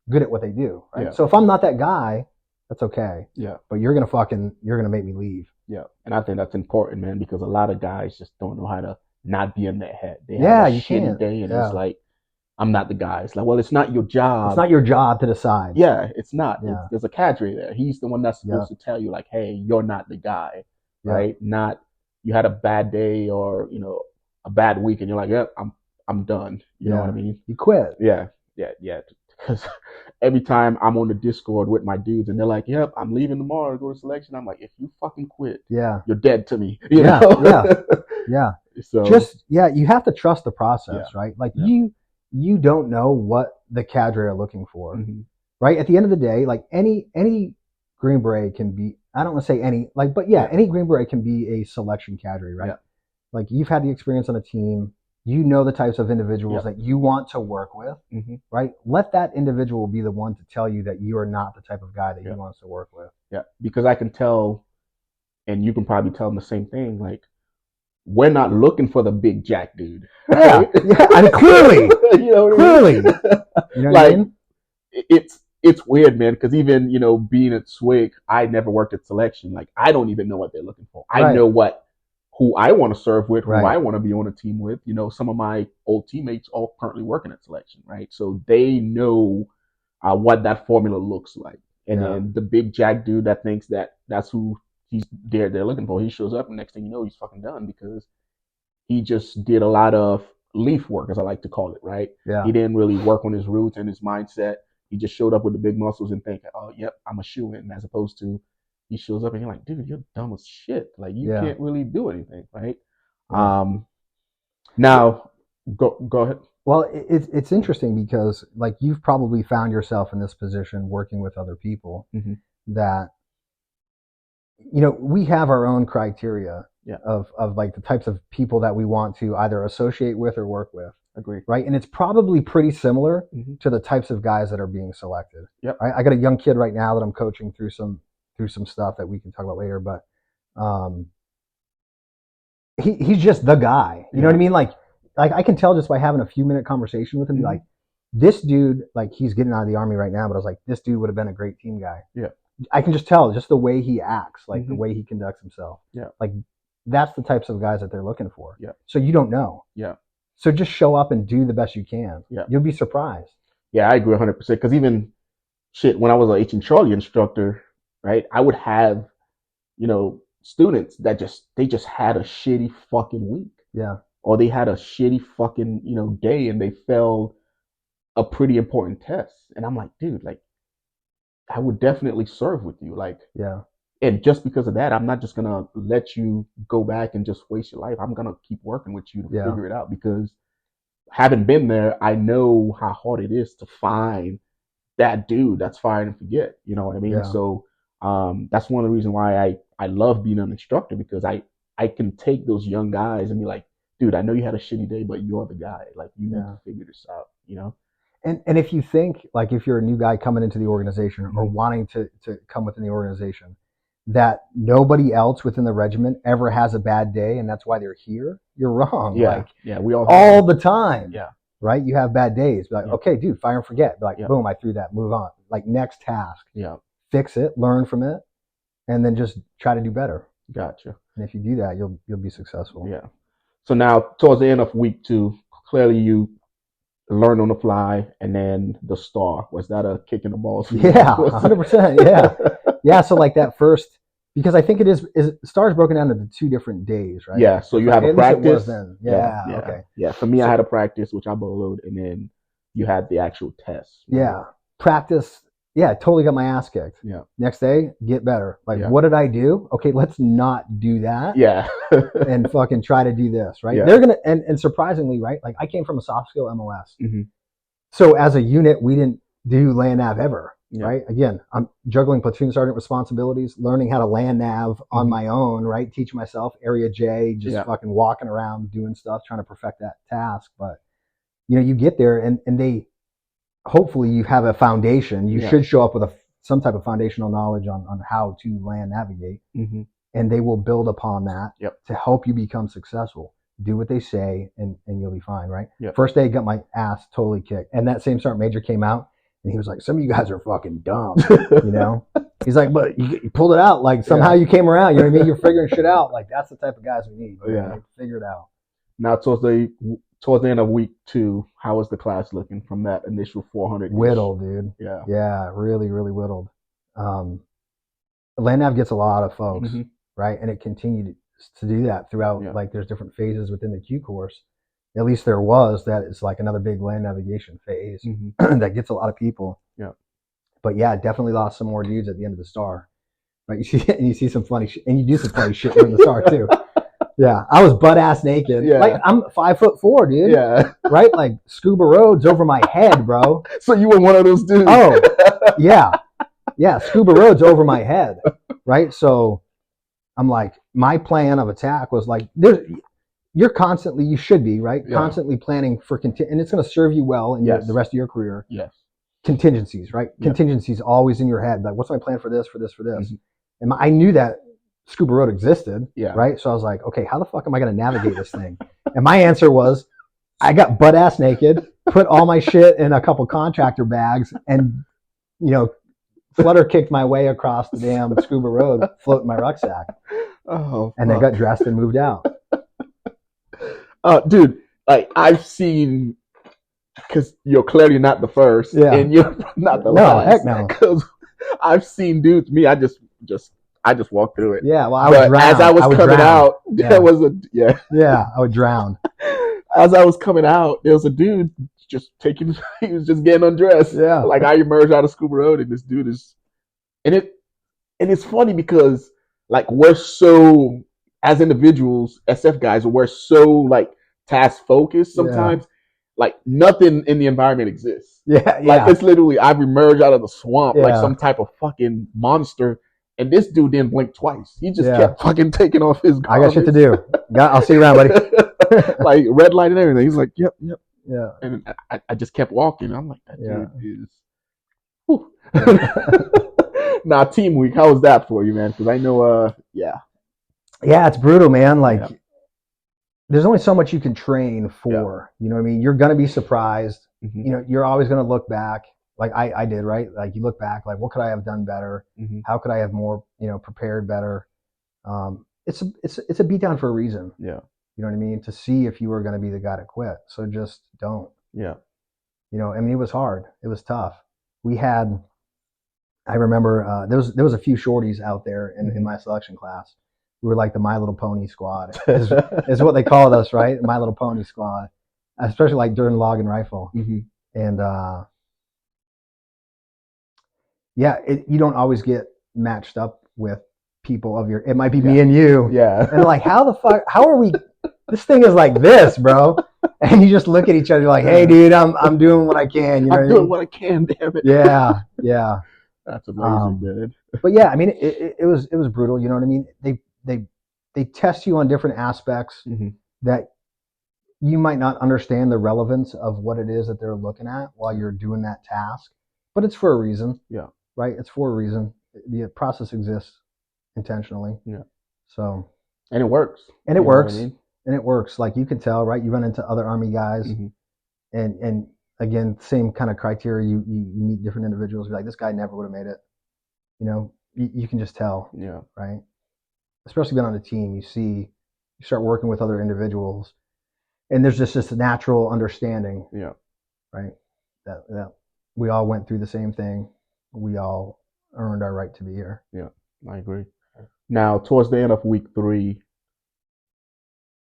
good at what they do, right? Yeah. So if I'm not that guy, that's okay. Yeah. But you're gonna make me leave. Yeah. And I think that's important, man, because a lot of guys just don't know how to not be in their head. They have a shitty day and it's like, I'm not the guy. It's like, well, it's not your job. It's not your job to decide. Yeah, it's not. Yeah. There's a cadre there. He's the one that's supposed to tell you, like, hey, you're not the guy, right? Not you had a bad day or, you know, a bad week and you're like, yep, I'm done. You know what I mean? You quit. Yeah. Because every time I'm on the Discord with my dudes and they're like, yep, I'm leaving tomorrow to go to selection. I'm like, if you fucking quit, you're dead to me. You know? Yeah. So you have to trust the process, right? Like you don't know what the cadre are looking for, right? At the end of the day, like any Green Beret can be, I don't want to say any, like, but any Green Beret can be a selection cadre, right? Yeah. Like you've had the experience on a team, you know the types of individuals that you want to work with, right? Let that individual be the one to tell you that you are not the type of guy that he wants to work with. Yeah, because I can tell, and you can probably tell them the same thing, like, we're not looking for the big jack dude. Right? Yeah, and clearly, you know what clearly, I mean? You know like, what I mean? It's it's weird, man, because even, being at SWIG, I never worked at selection. Like, I don't even know what they're looking for. I know who I want to serve with, who I want to be on a team with. Some of my old teammates are currently working at selection, right? So they know what that formula looks like. And then the big jack dude that thinks that's who they're looking for, he shows up, and next thing you know, he's fucking done because he just did a lot of leaf work, as I like to call it, right? Yeah. He didn't really work on his roots and his mindset. He just showed up with the big muscles and thinking, oh, yep, I'm a shoe-in, as opposed to he shows up and you're like, dude, you're dumb as shit. Like, you can't really do anything, right? Now, go ahead. Well, it's interesting because, like, you've probably found yourself in this position working with other people that, we have our own criteria of like the types of people that we want to either associate with or work with. Agree. Right. And it's probably pretty similar to the types of guys that are being selected. Yep. Right? I got a young kid right now that I'm coaching through some stuff that we can talk about later, but he's just the guy. You know what I mean? Like I can tell just by having a few minute conversation with him, like, this dude, like, he's getting out of the Army right now, but I was like, this dude would have been a great team guy. Yeah. I can just tell just the way he acts, like the way he conducts himself. Yeah. Like, that's the types of guys that they're looking for. Yeah. So you don't know. Yeah. So just show up and do the best you can. Yeah. You'll be surprised. Yeah, I agree 100%. Because even when I was an H and Charlie instructor, right, I would have, students that they just had a shitty fucking week. Yeah. Or they had a shitty fucking, day, and they failed a pretty important test. And I'm like, dude, like, I would definitely serve with you. Like, yeah. And just because of that, I'm not just going to let you go back and just waste your life. I'm going to keep working with you to figure it out, because having been there, I know how hard it is to find that dude that's fire and forget. You know what I mean? Yeah. So that's one of the reasons why I love being an instructor, because I can take those young guys and be like, dude, I know you had a shitty day, but you're the guy. Like, you need to figure this out, And if you think, like, if you're a new guy coming into the organization or wanting to come within the organization, that nobody else within the regiment ever has a bad day and that's why they're here, you're wrong. Yeah. Like, we all the time. Yeah. Right? You have bad days. Be like, okay, dude, fire and forget. Be like, boom, I threw that. Move on. Like, next task. Yeah. Fix it, learn from it, and then just try to do better. Gotcha. And if you do that, you'll be successful. Yeah. So now, towards the end of week 2, clearly you learned on the fly, and then the star. Was that a kick in the balls? Yeah, 100%. Yeah. Yeah. So, like, that first, because I think STAR is broken down into 2 different days, right? Yeah. So you have a practice. Then. Yeah. Okay. Yeah. For me, I had a practice, which I boloed, and then you had the actual test. Right? Yeah. Practice. Yeah. Totally got my ass kicked. Yeah. Next day, get better. Like, what did I do? Okay, let's not do that. Yeah. And fucking try to do this, right? Yeah. They're gonna, and surprisingly, right? Like, I came from a soft skill MOS. Mm-hmm. So as a unit, we didn't do land nav ever. Yeah. Right. Again, I'm juggling platoon sergeant responsibilities, learning how to land nav on my own, right? Teaching myself area J, just fucking walking around doing stuff, trying to perfect that task. But, you get there and they, hopefully you have a foundation. You should show up with some type of foundational knowledge on how to land navigate. Mm-hmm. And they will build upon that to help you become successful. Do what they say and you'll be fine, right? Yep. First day, got my ass totally kicked. And that same sergeant major came out. And he was like, some of you guys are fucking dumb, He's like, but you pulled it out. Like, somehow you came around. You know what I mean? You're figuring shit out. Like, that's the type of guys we need. Yeah. Figure it out. Now, towards the end of week 2, how was the class looking from that initial 400? Whittled, dude. Yeah. Yeah, really, really whittled. Land nav gets a lot of folks, right? And it continued to do that throughout. Like, there's different phases within the Q course. At least there was. That is like another big land navigation phase that gets a lot of people. Yeah. But yeah, definitely lost some more dudes at the end of the star. Right? You see some funny shit, and you do some funny shit during the star too. Yeah, I was butt ass naked. Yeah. Like, I'm 5'4", dude. Yeah. Right? Like, scuba roads over my head, bro. So you were one of those dudes. Oh, yeah. Yeah, scuba roads over my head. Right? So I'm like, my plan of attack was like, you're constantly, you should be, right? Yeah. Constantly planning for, and it's going to serve you well in the rest of your career. Yes. Contingencies, right? Yeah. Contingencies always in your head. Like, what's my plan for this, for this, for this? And I knew that Scuba Road existed, right? So I was like, okay, how the fuck am I going to navigate this thing? And my answer was, I got butt ass naked, put all my shit in a couple contractor bags, and you know, flutter kicked my way across the damn scuba road, floating my rucksack. Oh, and then got dressed and moved out. Dude, like I've seen, because you're clearly not the first, and you're not the last. Heck no. Because I've seen dudes. Me, I just walked through it. Yeah, well, I would drown. As I was coming drown. out, Yeah. there was a Yeah, I would drown. As I was coming out, there was a dude just taking. He was just getting undressed. Yeah, like I emerged out of Scuba Road, and this dude is, and it's funny because like we're so, as individuals, SF guys, we're so like task focused sometimes. Like nothing in the environment exists. Yeah, like it's literally I've emerged out of the swamp like some type of fucking monster. And this dude didn't blink twice. He just kept fucking taking off his garments. I got shit to do. I'll see you around, buddy. Like red light and everything. He's like, yep. Yeah. And I just kept walking. I'm like, that dude is. Now, Team Week, how was that for you, man? Because I know, Yeah, it's brutal, man. Like, there's only so much you can train for. You know what I mean? You're going to be surprised. Mm-hmm. You know, you're always going to look back. Like I did, right? Like you look back, like what could I have done better? Mm-hmm. How could I have more, prepared better? It's a beatdown for a reason. Yeah. You know what I mean? To see if you were going to be the guy to quit. So just don't. Yeah. I mean, it was hard. It was tough. I remember there was a few shorties out there in my selection class. We were like the My Little Pony squad is what they called us, right? My Little Pony squad, especially like during log and rifle. Mm-hmm. And, you don't always get matched up with people of your. It might be me and you. Yeah. And like, how the fuck? How are we? This thing is like this, bro. And you just look at each other. You're like, hey, dude, I'm doing what I can. You know I'm doing what I can. Damn it. Yeah. That's amazing, man. But yeah, I mean, it was brutal. You know what I mean? They test you on different aspects that you might not understand the relevance of what it is that they're looking at while you're doing that task, but it's for a reason. Yeah. Right? It's for a reason. The process exists intentionally. Yeah. So. And it works. And it works. I mean? And it works. Like you can tell, right? You run into other Army guys, and again, same kind of criteria. You meet different individuals. You're like, this guy never would have made it. You can just tell. Yeah. Right. Especially being on a team, you start working with other individuals, and there's just this natural understanding. Yeah. Right. That we all went through the same thing. We all earned our right to be here. Yeah, I agree. Now, towards the end of week 3,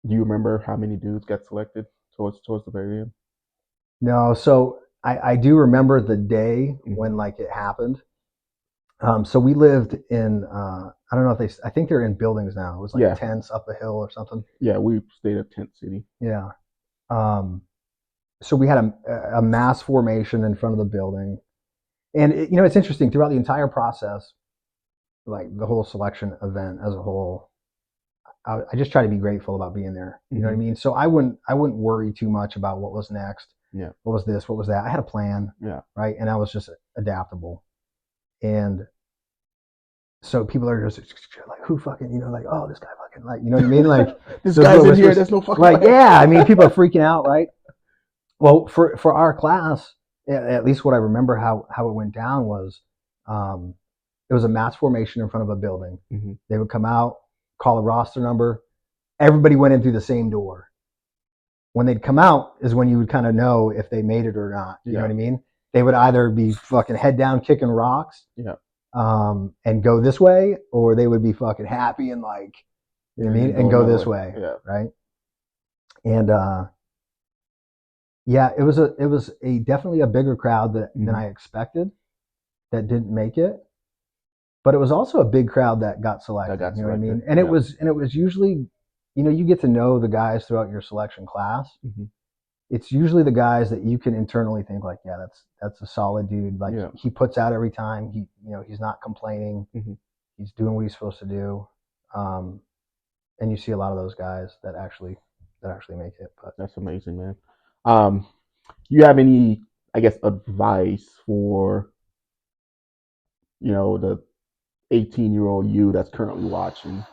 do you remember how many dudes got selected towards the very end? No, so I do remember the day when like it happened. So we lived in I don't know if I think they're in buildings now. It was like tents up a hill or something. Yeah, we stayed at Tent City. Yeah. So we had a mass formation in front of the building. And it's interesting throughout the entire process, like the whole selection event as a whole. I just try to be grateful about being there. You know what I mean? So I wouldn't worry too much about what was next. Yeah. What was this? What was that? I had a plan. Yeah. Right. And I was just adaptable. And so people are just like, who fucking, like, oh, this guy fucking, like, you know what I mean? Like, this guy's in here. There's no fucking like, yeah. I mean, people are freaking out, right? Well, for our class, at least what I remember how it went down was, it was a mass formation in front of a building. Mm-hmm. They would come out, call a roster number. Everybody went in through the same door. When they'd come out is when you would kind of know if they made it or not. You know what I mean? They would either be fucking head down kicking rocks, and go this way, or they would be fucking happy and like, you know what I mean, and go this way, right? And it was definitely a bigger crowd than I expected that didn't make it, but it was also a big crowd that got selected. You know what I mean? And it was usually, you get to know the guys throughout your selection class. Mm-hmm. It's usually the guys that you can internally think like, yeah, that's a solid dude. Like he puts out every time. He's not complaining. Mm-hmm. He's doing what he's supposed to do. And you see a lot of those guys that actually make it. But that's amazing, man. You have any, I guess, advice for, the 18-year-old you that's currently watching,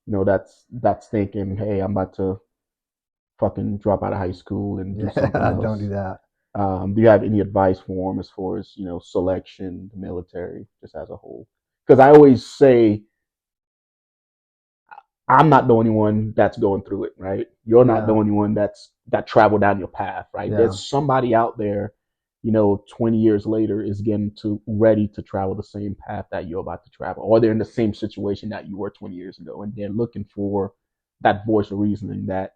that's thinking, hey, I'm about to fucking drop out of high school and do something else. Don't do that. Do you have any advice for them as far as selection, the military, just as a whole? Because I always say I'm not the only one that's going through it, right? You're not the Yeah. only one that traveled down your path, right? Yeah. There's somebody out there, 20 years later is getting to ready to travel the same path that you're about to travel, or they're in the same situation that you were 20 years ago, and they're looking for that voice of reasoning, that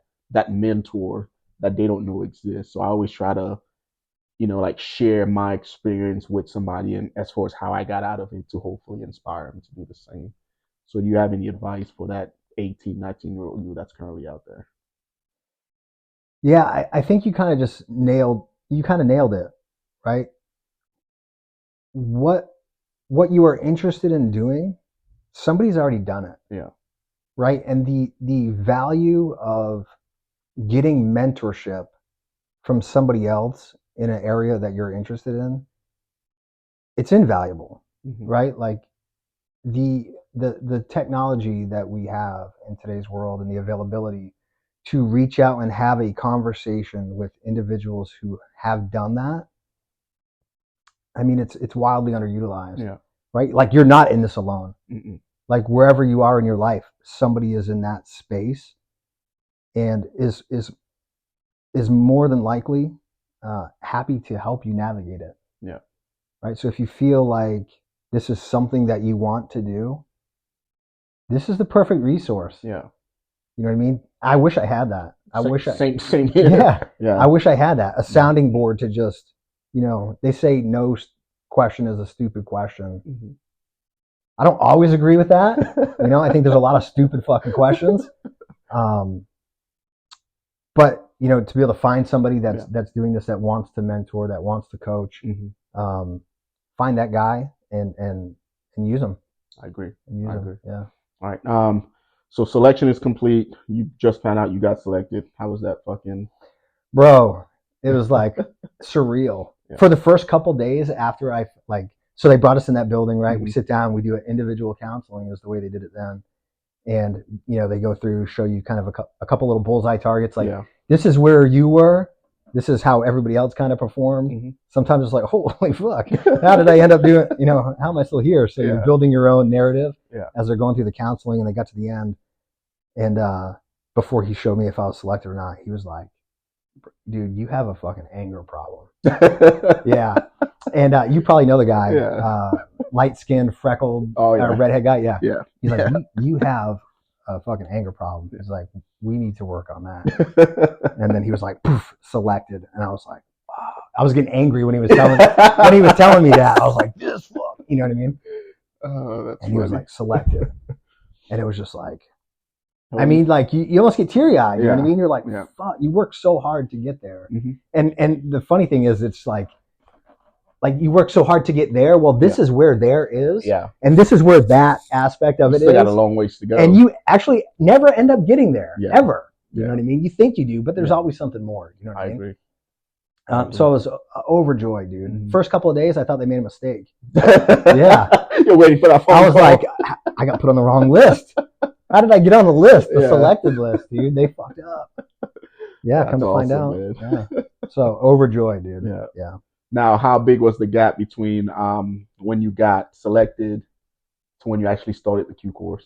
mentor that they don't know exists. So I always try to, like share my experience with somebody, and as far as how I got out of it to hopefully inspire them to do the same. So do you have any advice for that 18, 19-year-old you that's currently out there? Yeah, I think you kind of just nailed it, right? What you are interested in doing, somebody's already done it, Yeah. right? And the value of getting mentorship from somebody else in an area that you're interested in, it's invaluable, Mm-hmm. right? Like the technology that we have in today's world and the availability to reach out and have a conversation with individuals who have done that. I mean, it's wildly underutilized, Yeah. right? Like you're not in this alone. Mm-mm. Like wherever you are in your life, somebody is in that space and is more than likely happy to help you navigate it. Yeah. Right. So if you feel like this is something that you want to do, this is the perfect resource. Yeah. You know what I mean? I wish I had that. Same here. Yeah. Yeah. I wish I had that. A sounding board to just, they say no question is a stupid question. Mm-hmm. I don't always agree with that. I think there's a lot of stupid fucking questions. But to be able to find somebody that's doing this, that wants to mentor, that wants to coach, Mm-hmm. Find that guy and use them. I agree. I agree. Yeah. All right. So selection is complete. You just found out you got selected. How was that fucking? Bro, it was like surreal. Yeah. For the first couple days after so they brought us in that building, right? Mm-hmm. We sit down, we do an individual counseling, is the way they did it then. And, they go through, show you kind of a couple little bullseye targets. Like, This is where you were. This is how everybody else kind of performed. Mm-hmm. Sometimes it's like, holy fuck, how did I end up doing, how am I still here? So you're building your own narrative as they're going through the counseling, and they got to the end. And before he showed me if I was selected or not, he was like, dude, you have a fucking anger problem. Yeah. And you probably know the guy, light-skinned, freckled, redhead guy. Yeah. He's like, you have a fucking anger problem. He's like, we need to work on that. And then he was like, poof, selected. And I was like, wow. I was getting angry when he was telling me that. I was like, this fuck. You know what I mean? Oh, that's and he was like, selected. And it was just like, I mean, like you almost get teary-eyed. You know what I mean? You're like, fuck, you worked so hard to get there. Mm-hmm. And the funny thing is, it's like you work so hard to get there. Well, this is where there is. Yeah. And this is where that aspect of it is. Got a long ways to go. And you actually never end up getting there, ever. You Yeah. know what I mean? You think you do, but there's always something more. You know what I mean? Agree. So I was overjoyed, dude. Mm-hmm. First couple of days, I thought they made a mistake. Yeah. You're waiting for that phone I was call. like, I got put on the wrong list. How did I get on the list, the selected list, dude? They fucked up. Yeah, That's come to find out. man. Yeah. So overjoyed, dude. Yeah. Now, how big was the gap between when you got selected to when you actually started the Q course?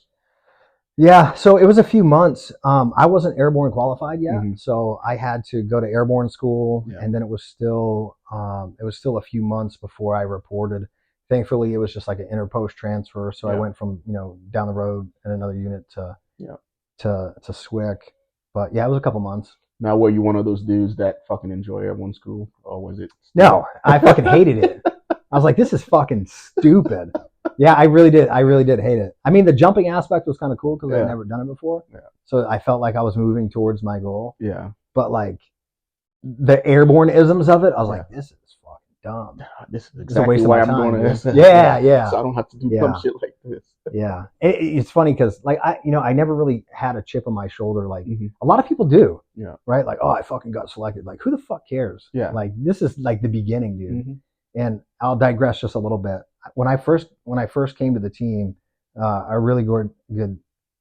Yeah, so it was a few months. I wasn't airborne qualified yet, so I had to go to airborne school, and then it was still a few months before I reported. Thankfully, it was just like an interpost transfer, so I went from down the road in another unit to SWIC. But yeah, it was a couple months. Now, were you one of those dudes that fucking enjoy airborne school, or was it? No, I fucking hated it. I was like, this is fucking stupid. Yeah, I really did hate it. I mean, the jumping aspect was kind of cool because I'd never done it before. Yeah. So I felt like I was moving towards my goal. Yeah. But like the airborne isms of it, I was like, this is fucking dumb. This is exactly why I'm doing this. Yeah. So I don't have to do dumb shit like this. Yeah. It's funny because like I never really had a chip on my shoulder. Like a lot of people do. Yeah. Right? Like, oh, I fucking got selected. Like, who the fuck cares? Yeah. Like, this is like the beginning, dude. And I'll digress just a little bit. When I first came to the team, a really good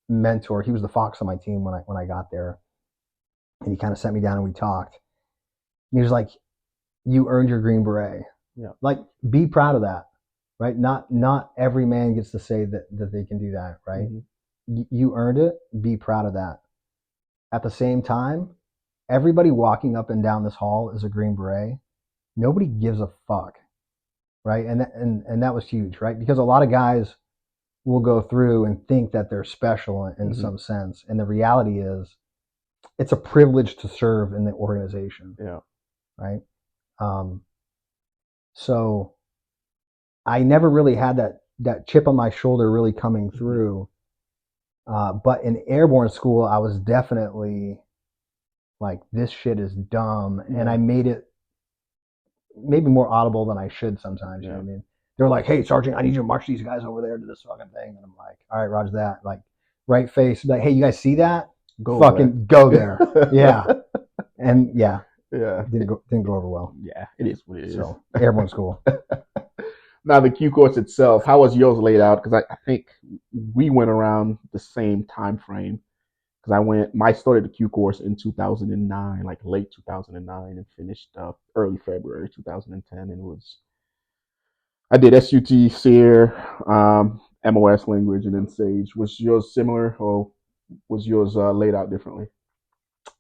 mentor, he was the fox on my team when I got there, and he kind of sat me down and we talked. And he was like, you earned your Green Beret. Yeah. Like, be proud of that, right? Not every man gets to say that they can do that, right? Mm-hmm. You earned it. Be proud of that. At the same time, everybody walking up and down this hall is a Green Beret. Nobody gives a fuck, right? And that was huge, right? Because a lot of guys will go through and think that they're special in Mm-hmm. some sense, and the reality is, it's a privilege to serve in the organization. Yeah. Right. So I never really had that chip on my shoulder really coming through. But in airborne school, I was definitely like, this shit is dumb. Yeah. And I made it maybe more audible than I should sometimes. You know what I mean? They're like, hey, Sergeant, I need you to march these guys over there to this fucking thing. And I'm like, all right, roger that. Like, right face. Like, hey, you guys see that? Fucking go there. Yeah. And yeah. Yeah. Didn't go over well. Yeah, it is what it is. So, airborne school. Now, the Q course itself, how was yours laid out? Because I think we went around the same time frame. Because I started the Q course in 2009, like late 2009, and finished early February 2010. And I did SUT, SEER, MOS language, and then Sage. Was yours similar, or was yours laid out differently?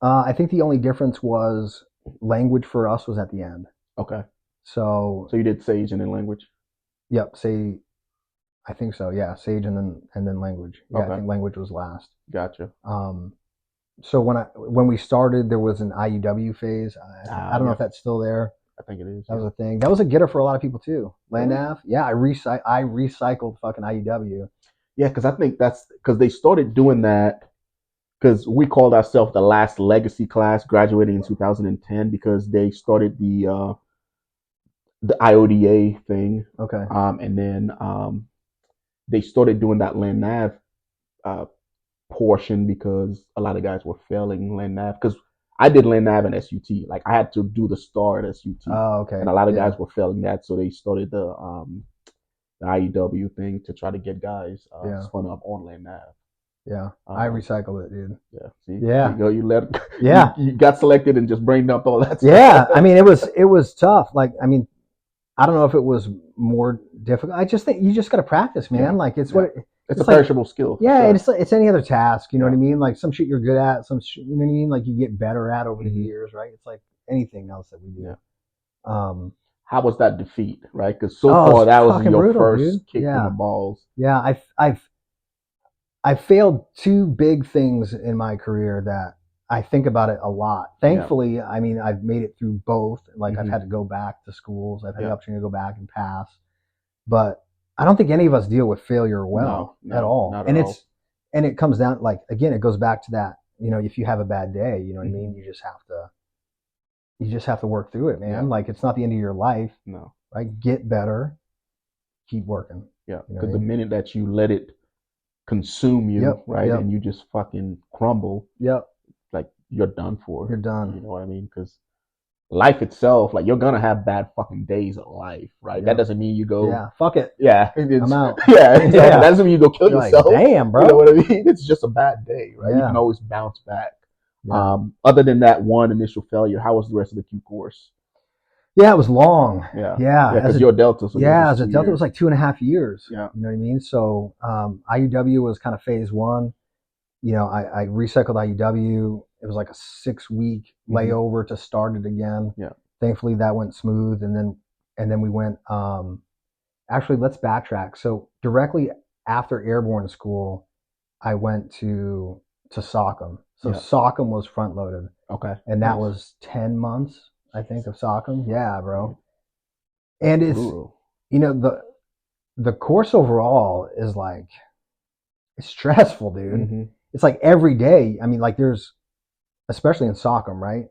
I think the only difference was language for us was at the end. Okay. So you did Sage and then language? Yep. I think so. Yeah. Sage and then language. Yeah. Okay. I think language was last. Gotcha. So when we started, there was an IUW phase. I don't know if that's still there. I think it is. That was a thing. That was a getter for a lot of people too. Land Nav. Yeah. I recycled fucking IUW. Yeah. Cause I think that's because they started doing that. Because we called ourselves the last legacy class, graduating in 2010, because they started the IODA thing. Okay. And then they started doing that Land Nav portion because a lot of guys were failing Land Nav. Because I did Land Nav and SUT. Like, I had to do the STAR at SUT. Oh, okay. And a lot of guys were failing that, so they started the IEW thing to try to get guys spun up on Land Nav. Yeah, I recycled it, dude. Yeah, see, yeah, you got selected and just brain dumped all that stuff. Yeah, I mean, it was tough. Like, I mean, I don't know if it was more difficult. I just think you just got to practice, man. Yeah. Like, it's what it's a perishable skill. Yeah, sure. It's any other task. You know what I mean? Like, some shit you're good at, some shit, you know what I mean? Like, you get better at over the years, right? It's like anything else that we do. Yeah. How was that defeat, right? Because so far that was your brutal, first kick in the balls. Yeah, I've failed two big things in my career that I think about it a lot. Thankfully, I mean, I've made it through both. Like, I've had to go back to schools. I've had the opportunity to go back and pass. But I don't think any of us deal with failure well at all. And it comes down, like, again, it goes back to that, you know, if you have a bad day, you know what I mean? You just have to work through it, man. Yeah. Like, it's not the end of your life. No. Right? Get better. Keep working. Yeah. Because the minute that you let it consume you, right? And you just fucking crumble. Yep. Like, you're done for. You're done. You know what I mean? Because life itself, like, you're gonna have bad fucking days of life, right? Yep. That doesn't mean you go. Yeah. Fuck it. Yeah. I'm out. Yeah. Exactly. That doesn't mean you go kill yourself. Like, damn, bro. You know what I mean? It's just a bad day, right? Yeah. You can always bounce back. Yeah. Other than that one initial failure, how was the rest of the Q course? Yeah, it was long. Yeah. Yeah. Because you're a Delta. So as a Delta, it was like 2.5 years. Yeah. You know what I mean? So IUW was kind of phase one. You know, I recycled IUW. It was like a 6-week layover to start it again. Yeah. Thankfully, that went smooth. And then we went, actually, let's backtrack. So directly after airborne school, I went to SOCM. So SOCM was front loaded. Okay. And that was 10 months. I think of SOCM. Yeah, bro. And it's, you know, the course overall is like, it's stressful, dude. It's like every day. I mean, like, there's, especially in SOCM, right?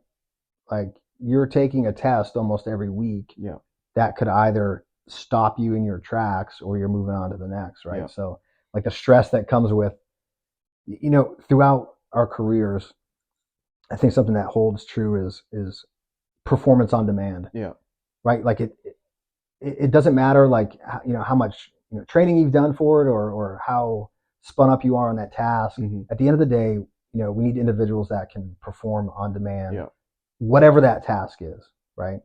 Like, you're taking a test almost every week. Yeah. That could either stop you in your tracks or you're moving on to the next, right? Yeah. So, like, the stress that comes with, you know, throughout our careers, I think something that holds true is performance on demand. Yeah. Right. Like, it doesn't matter, like, you know, how much, you know, training you've done for it or how spun up you are on that task. At the end of the day, you know, we need individuals that can perform on demand, whatever that task is. Right.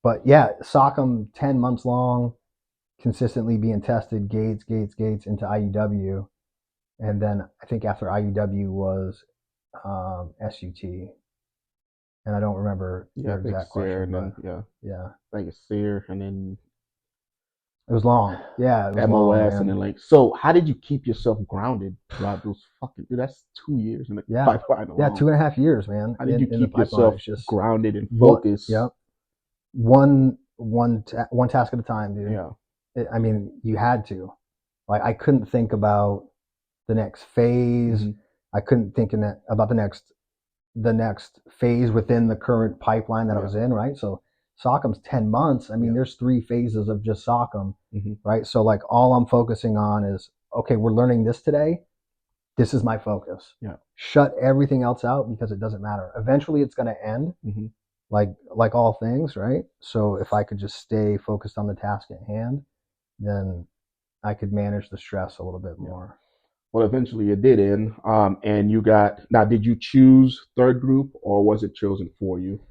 but yeah, SOCM 10 months long, consistently being tested, gates into IUW, and then I think after IUW was SUT, and I don't remember your exact question, but yeah, like a SEER, and then it was long. Yeah, it was MOS, long, and then like, so how did you keep yourself grounded throughout those fucking, dude, that's 2 years in the pipeline alone. Yeah, 2.5 years, man. How did you keep yourself just grounded and focused? Yep. One task at a time, dude. Yeah. I mean, you had to. Like, I couldn't think about the next phase. Mm-hmm. I couldn't think about the next phase within the current pipeline that I was in, right? So SOCM's 10 months. I mean, there's 3 phases of just SOCM, right? So like, all I'm focusing on is, okay, we're learning this today. This is my focus. Yeah. Shut everything else out because it doesn't matter. Eventually it's going to end, like all things, right? So if I could just stay focused on the task at hand, then I could manage the stress a little bit more. Well, eventually it did end. And you got, now, did you choose third group, or was it chosen for you?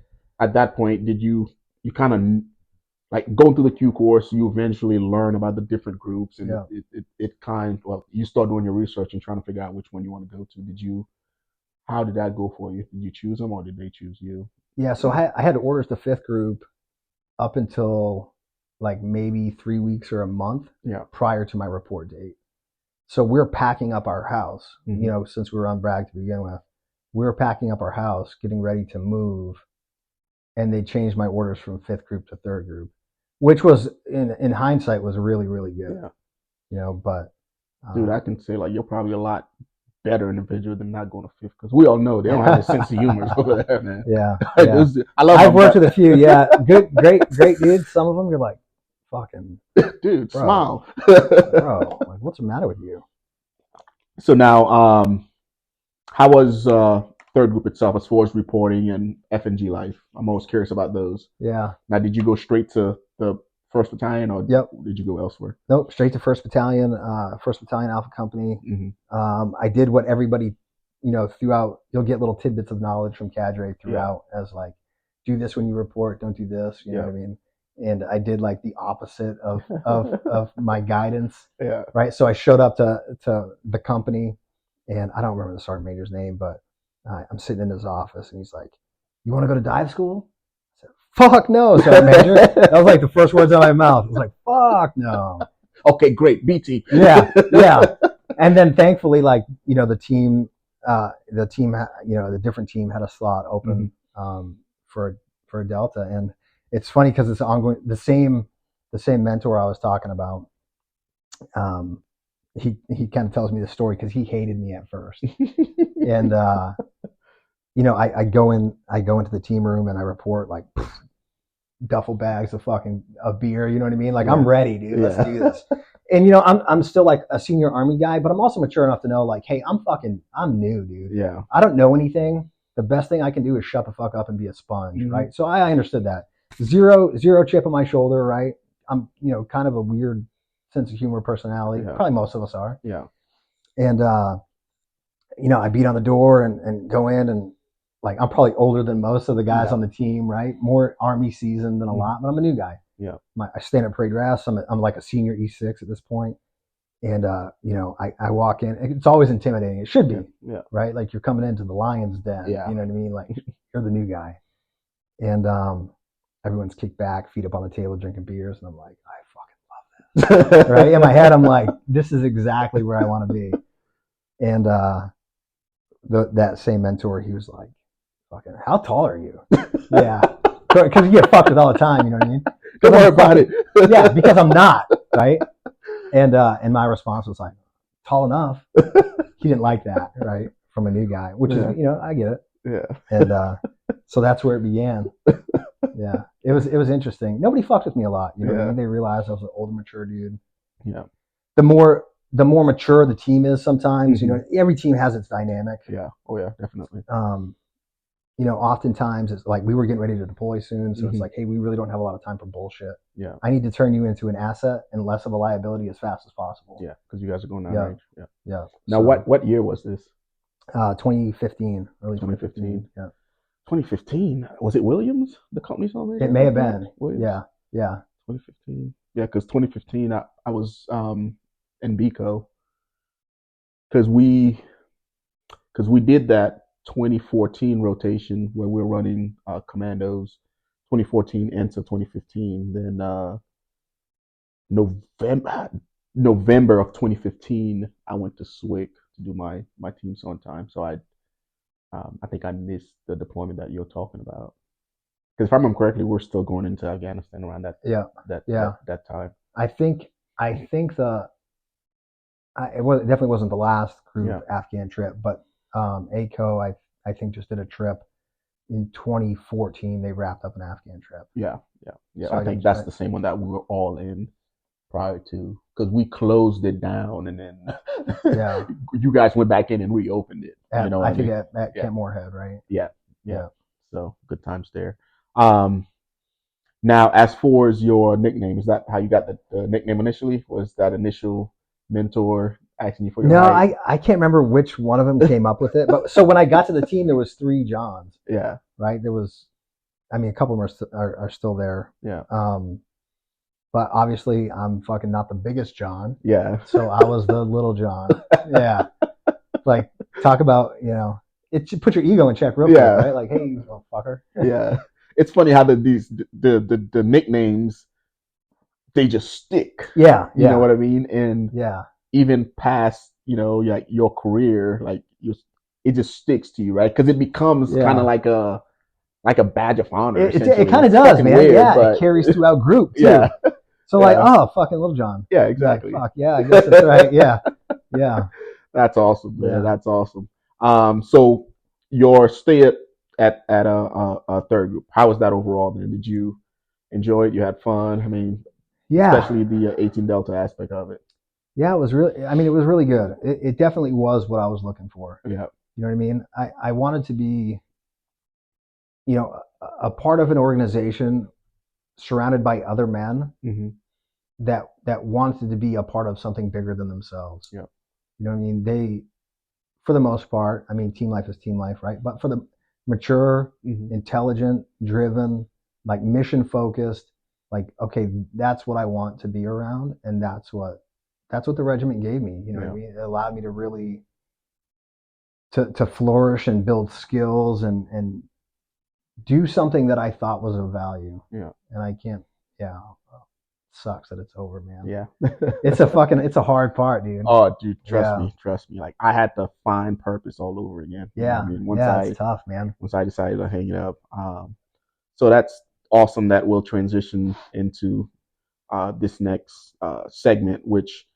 At that point, did you kind of, like, going through the Q course, you eventually learn about the different groups, and you start doing your research and trying to figure out which one you want to go to. How did that go for you? Did you choose them, or did they choose you? Yeah, so I had orders to 5th group up until like maybe 3 weeks or a month prior to my report date. So we're packing up our house, since we were on Bragg to begin with. We were packing up our house, getting ready to move, and they changed my orders from 5th group to 3rd group, which was, in hindsight, was really, really good. Yeah. But dude, I can say, like, you're probably a lot better individual than not going to 5th, because we all know they don't have a sense of humor over there, man. Yeah. I've worked with a few. Yeah, great dudes. Some of them you're like, fucking dude, bro, smile, bro. Like, what's the matter with you? So now, how was 3rd group itself as far as reporting and F&G life? I'm always curious about those. Yeah. Now, did you go straight to the 1st Battalion, or did you go elsewhere? Nope, straight to 1st Battalion, 1st Battalion Alpha Company. I did what everybody, throughout, you'll get little tidbits of knowledge from cadre throughout, as like, do this when you report, don't do this, you know what I mean? And I did like the opposite of my guidance. Yeah. Right. So I showed up to the company, and I don't remember the sergeant major's name, but I'm sitting in his office, and he's like, "You want to go to dive school?" I said, "Fuck no, sergeant major." That was like the first words out of my mouth. I was like, "Fuck no." Okay, great, BT. Yeah. And then thankfully, like, the team, the different team had a slot open for a Delta, and it's funny because it's ongoing. The same mentor I was talking about, he kind of tells me the story because he hated me at first, and I go into the team room and I report like duffel bags of beer. You know what I mean? Like, I'm ready, dude. Let's do this. And I'm still like a senior Army guy, but I'm also mature enough to know, like, hey, I'm new, dude. Yeah. I don't know anything. The best thing I can do is shut the fuck up and be a sponge, right? So I understood that. Zero chip on my shoulder, right? I'm, kind of a weird sense of humor personality. Yeah. Probably most of us are. Yeah. And, I beat on the door and go in, and like, I'm probably older than most of the guys on the team, right? More Army seasoned than a lot, but I'm a new guy. Yeah. I stand at parade rest. I'm like a senior E6 at this point. And, I walk in. It's always intimidating. It should be, right? Like, you're coming into the lion's den. Yeah. You know what I mean? Like, you're the new guy. And everyone's kicked back, feet up on the table, drinking beers. And I'm like, I fucking love this. Right? In my head, I'm like, this is exactly where I want to be. And that same mentor, he was like, fucking, how tall are you? Yeah. Because you get fucked with all the time, you know what I mean? Don't worry about it. Yeah, because I'm not, right? And my response was like, tall enough. He didn't like that, right? From a new guy, which is, I get it. Yeah. And so that's where it began. Yeah. It was interesting. Nobody fucked with me a lot, you know what I mean? They realized I was an older, mature dude. Yeah. The more mature the team is sometimes, every team has its dynamic. Yeah. Oh yeah, definitely. Oftentimes it's like, we were getting ready to deploy soon. So it's like, hey, we really don't have a lot of time for bullshit. Yeah. I need to turn you into an asset and less of a liability as fast as possible. Yeah. Because you guys are going down range. Yeah. Yeah. Now, what year was this? 2015, early 2015. Yeah. 2015. Was it Williams? The company's already It at may that have point? been. Williams? Yeah, yeah, 2015. Yeah, because 2015 I was in Bico because we did that 2014 rotation where we're running commandos 2014 into 2015. Then November November of 2015 I went to SWIC to do my teams on time. So I think I missed the deployment that you're talking about. Because if I remember correctly, we're still going into Afghanistan around yeah, that yeah. that time. I think it definitely wasn't the last group Yeah, Afghan trip, but ACO I think just did a trip in 2014. They wrapped up an Afghan trip. yeah. So I think that's the same one that we were all in prior to, because we closed it down and then yeah, you guys went back in and reopened it. You know what I think mean? at Yeah, Camp Moorhead, right? yeah, yeah. Yeah. So good times there. Um, Now, as far as your nickname, is that how you got the nickname initially? Was that initial mentor asking you for your No, height? I can't remember which one of them came up with it. But so when I got to the team, there was 3 Johns, Yeah, right? There was, I mean, a couple of them are still there. yeah, But obviously, I'm fucking not the biggest John, yeah, so I was the little John. Yeah, like talk about it should put your ego in check real quick, yeah, right? Like, hey, you little fucker. yeah. It's funny how the nicknames, they just stick. Yeah, You know yeah, what I mean? And yeah. even past, like your career, like it just sticks to you, right? Because it becomes kind of Yeah. like a badge of honor. It Essentially, kind of it's does, fucking man. weird, Yeah, it but carries throughout group too. yeah, So like, yeah, oh, fucking little John. yeah, Like, exactly. fuck, yeah, I guess that's right. Yeah, yeah, That's awesome, man. yeah. That's awesome. So your stay at a third group, how was that overall? Then did you enjoy it? You had fun. I mean, Yeah, especially the 18 Delta aspect of it. yeah. It was really. I mean, it was really good. It definitely was what I was looking for. Yeah, You know what I mean? I wanted to be, a part of an organization surrounded by other men hmm, that wanted to be a part of something bigger than themselves. yeah, You know what I mean? They, for the most part, I mean, team life is team life, right? But for the mature, hmm, intelligent, driven, like mission focused, like, okay, that's what I want to be around, and that's what the regiment gave me. You know what I yeah, mean? It allowed me to really to flourish and build skills and do something that I thought was of value. yeah, And I can't. Yeah, sucks that it's over, man. yeah. It's a hard part, dude. Oh, dude, Yeah, trust me. Like I had to find purpose all over again. You know what yeah, I mean? yeah. It's tough, man. Once I decided to hang it up. So that's awesome that we'll transition into this next segment, which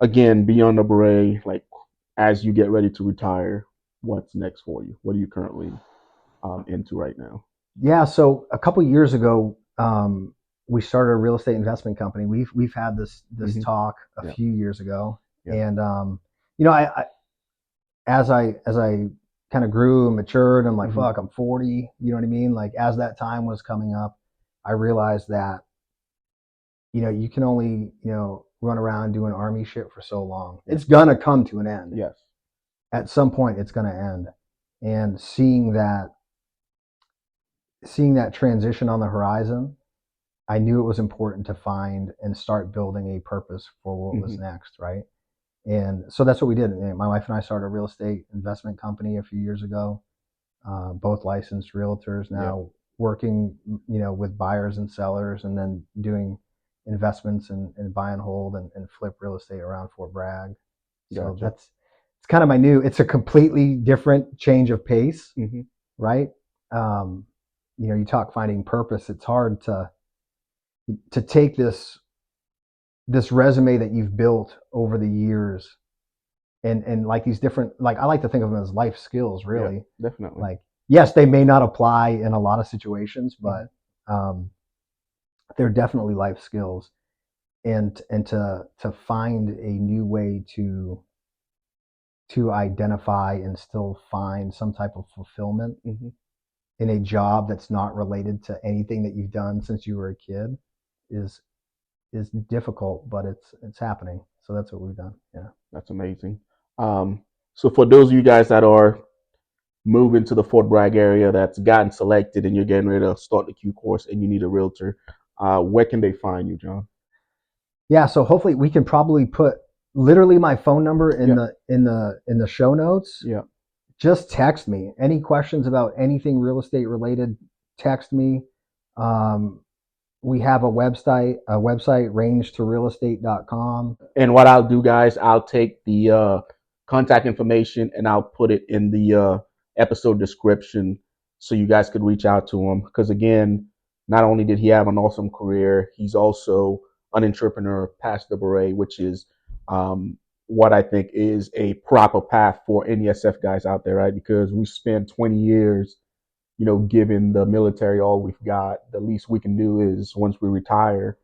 again, beyond the beret, like as you get ready to retire, what's next for you? What are you currently into right now? Yeah. So a couple years ago, we started a real estate investment company. We've had this Hmm. talk a Yeah, few years ago, yeah, and I as I kind of grew and matured, I'm like, hmm, fuck, I'm 40. You know what I mean? Like as that time was coming up, I realized that you can only run around doing army shit for so long. yeah, It's gonna come to an end. yes, At some point, it's gonna end, and seeing that transition on the horizon, I knew it was important to find and start building a purpose for what was hmm, next, right? And so that's what we did. And my wife and I started a real estate investment company a few years ago. Both licensed realtors yeah, now, working, with buyers and sellers, and then doing investments and buy and hold and flip real estate around Fort Bragg. So gotcha. it's kind of my new. It's a completely different change of pace, Hmm. right? Um, you talk finding purpose. It's hard to take this resume that you've built over the years and like these different, like I like to think of them as life skills, Yeah, really. definitely. Like, yes, they may not apply in a lot of situations, Hmm. but um, they're definitely life skills. And to find a new way to identify and still find some type of fulfillment Hmm. in a job that's not related to anything that you've done since you were a kid is is difficult, but it's happening. So that's what we've done. Yeah. That's amazing. So for those of you guys that are move into the Fort Bragg area that's gotten selected and you're getting ready to start the Q course and you need a realtor, where can they find you, John? Yeah, so hopefully we can probably put literally my phone number in the show notes. Yeah. Just text me. Any questions about anything real estate related, text me. We have a website, rangetorealestate.com. And what I'll do, guys, I'll take the contact information and I'll put it in the episode description so you guys could reach out to him. Because again, not only did he have an awesome career, he's also an entrepreneur past the beret, which is what I think is a proper path for any SF guys out there, right? Because we spent 20 years, giving the military all we've got. The least we can do is once we retire,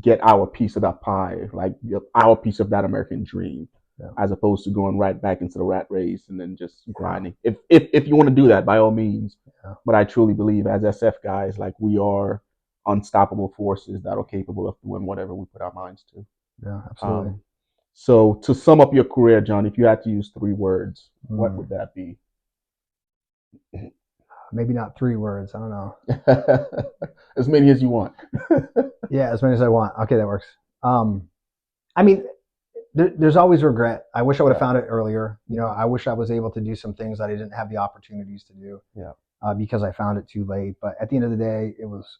get our piece of that pie, like our piece of that American dream, as opposed to going right back into the rat race and then just grinding. If you want to do that, by all means. But I truly believe as SF guys, like we are unstoppable forces that are capable of doing whatever we put our minds to. Yeah, absolutely. So to sum up your career, John, if you had to use 3 words, what would that be? Maybe not 3 words. I don't know. As many as you want. Yeah, as many as I want. Okay, that works. I mean, there's always regret. I wish I would have found it earlier. I wish I was able to do some things that I didn't have the opportunities to do. Because I found it too late. But at the end of the day, it was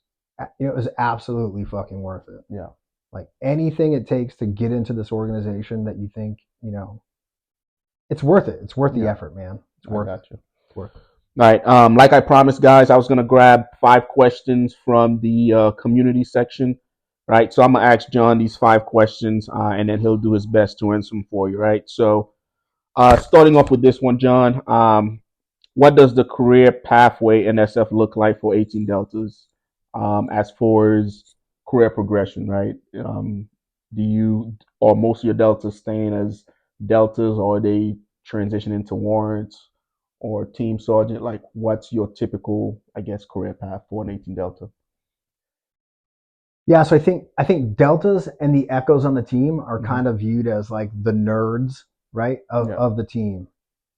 absolutely fucking worth it. Yeah. Like anything it takes to get into this organization that you think, it's worth it. It's worth the effort, man. It's worth it. It's worth it. All right. Like I promised, guys, I was going to grab 5 questions from the community section, right? So I'm going to ask John these 5 questions, and then he'll do his best to answer them for you, right? So starting off with this one, John, what does the career pathway in SF look like for 18 Deltas as far as career progression, right? Are most of your Deltas staying as Deltas, or are they transitioning to warrants or team sergeant? Like, what's your typical, I guess, career path for an 18 Delta? Yeah, so I think Deltas and the Echoes on the team are kind of viewed as like the nerds, right, of the team.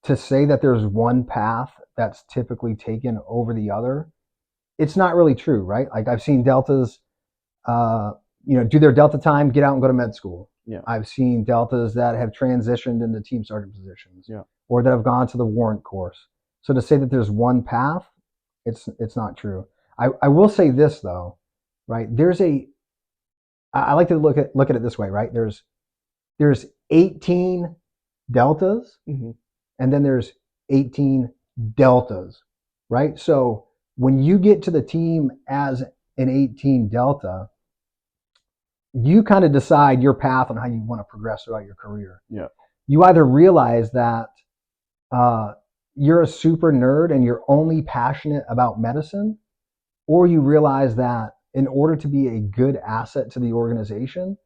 To say that there's one path that's typically taken over the other, it's not really true, right? Like I've seen Deltas, do their Delta time, get out and go to med school. Yeah. I've seen Deltas that have transitioned into team sergeant positions, or that have gone to the warrant course. So to say that there's one path, it's not true. I will say this though, right? I like to look at it this way, right? There's 18 Deltas, and then there's 18 Deltas, right? So when you get to the team as an 18 Delta, you kind of decide your path on how you want to progress throughout your career. Yeah. You either realize that you're a super nerd and you're only passionate about medicine, or you realize that in order to be a good asset to the organization,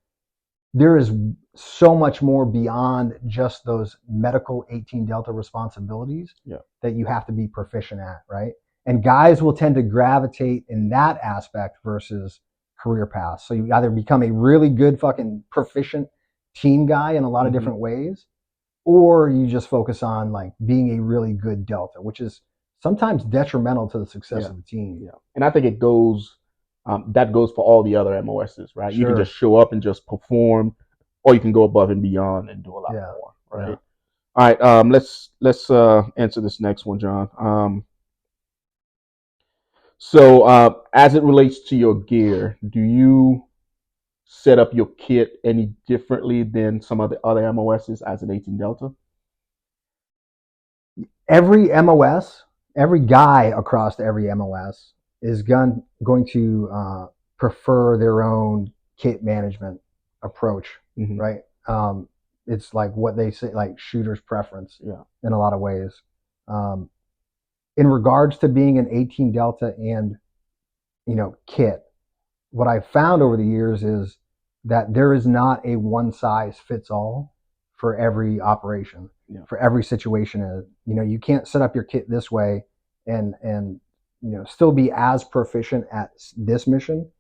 there is so much more beyond just those medical 18 Delta responsibilities that you have to be proficient at, right? And guys will tend to gravitate in that aspect versus career paths. So you either become a really good fucking proficient team guy in a lot of different ways, or you just focus on like being a really good Delta, which is sometimes detrimental to the success of the team. Yeah. And I think that goes for all the other MOSs, right? Sure. You can just show up and just perform, or you can go above and beyond and do a lot more, right? Yeah. All right, let's answer this next one, John. So as it relates to your gear, do you set up your kit any differently than some of the other MOSs as an 18 Delta? Every MOS, every guy across every MOS is going to prefer their own kit management approach, right? It's like what they say, like shooter's preference in a lot of ways. In regards to being an 18 Delta and, kit, what I've found over the years is that there is not a one size fits all for every operation, for every situation. You can't set up your kit this way and still be as proficient at this mission,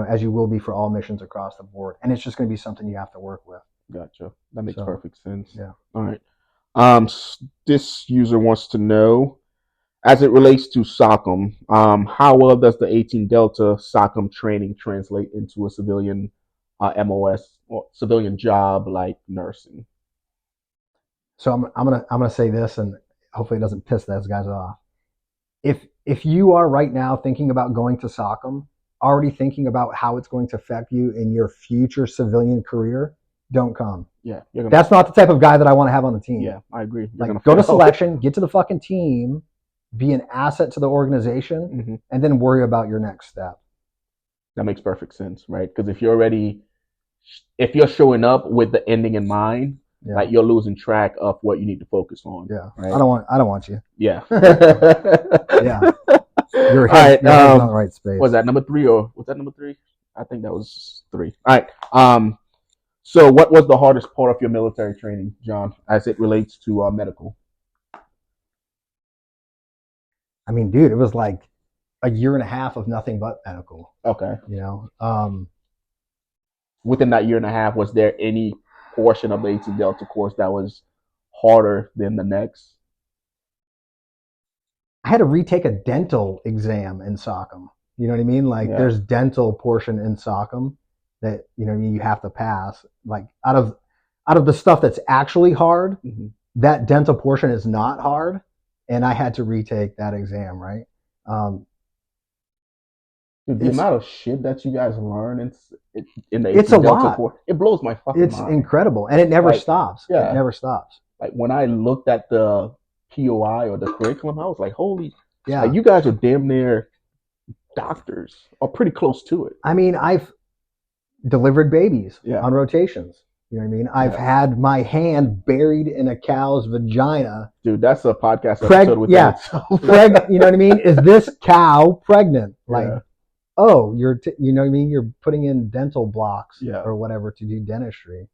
as you will be for all missions across the board. And it's just going to be something you have to work with. Gotcha. That makes perfect sense. Yeah. All right. this user wants to know, as it relates to SOCM, how well does the 18 Delta SOCM training translate into a civilian MOS or civilian job like nursing? So I'm gonna say this, and hopefully it doesn't piss those guys off. If you are right now thinking about going to SOCM, already thinking about how it's going to affect you in your future civilian career, don't come. Yeah, that's not the type of guy that I want to have on the team. Yeah, I agree. Like, go to selection, get to the fucking team, be an asset to the organization, and then worry about your next step. That makes perfect sense, right? Because if you're showing up with the ending in mind, like you're losing track of what you need to focus on. Yeah, right? I don't want you. Yeah. Yeah. Your head's not in the right space. Was that number 3 or was that number 3? I think that was 3. All right. So what was the hardest part of your military training, John, as it relates to medical? I mean, dude, it was like a year and a half of nothing but medical. Okay. You know, within that year and a half, was there any portion of the 18 Delta course that was harder than the next? I had to retake a dental exam in SOCM. You know what I mean? Like, there's dental portion in SOCM that, you know, you have to pass. Like, out of the stuff that's actually hard, that dental portion is not hard, and I had to retake that exam. Right? The amount of shit that you guys learn in the 18 it's a Delta lot. course, it blows my fucking mind. It's incredible, and it never stops. Yeah. It never stops. Like, when I looked at the POI or the curriculum, I was like, holy, yeah, like, you guys are damn near doctors or pretty close to it. I mean, I've delivered babies on rotations. You know what I mean? I've had my hand buried in a cow's vagina. Dude, that's a podcast episode with that. Pregnant. You know what I mean? Is this cow pregnant? Like, oh, you know what I mean? You're putting in dental blocks or whatever to do dentistry.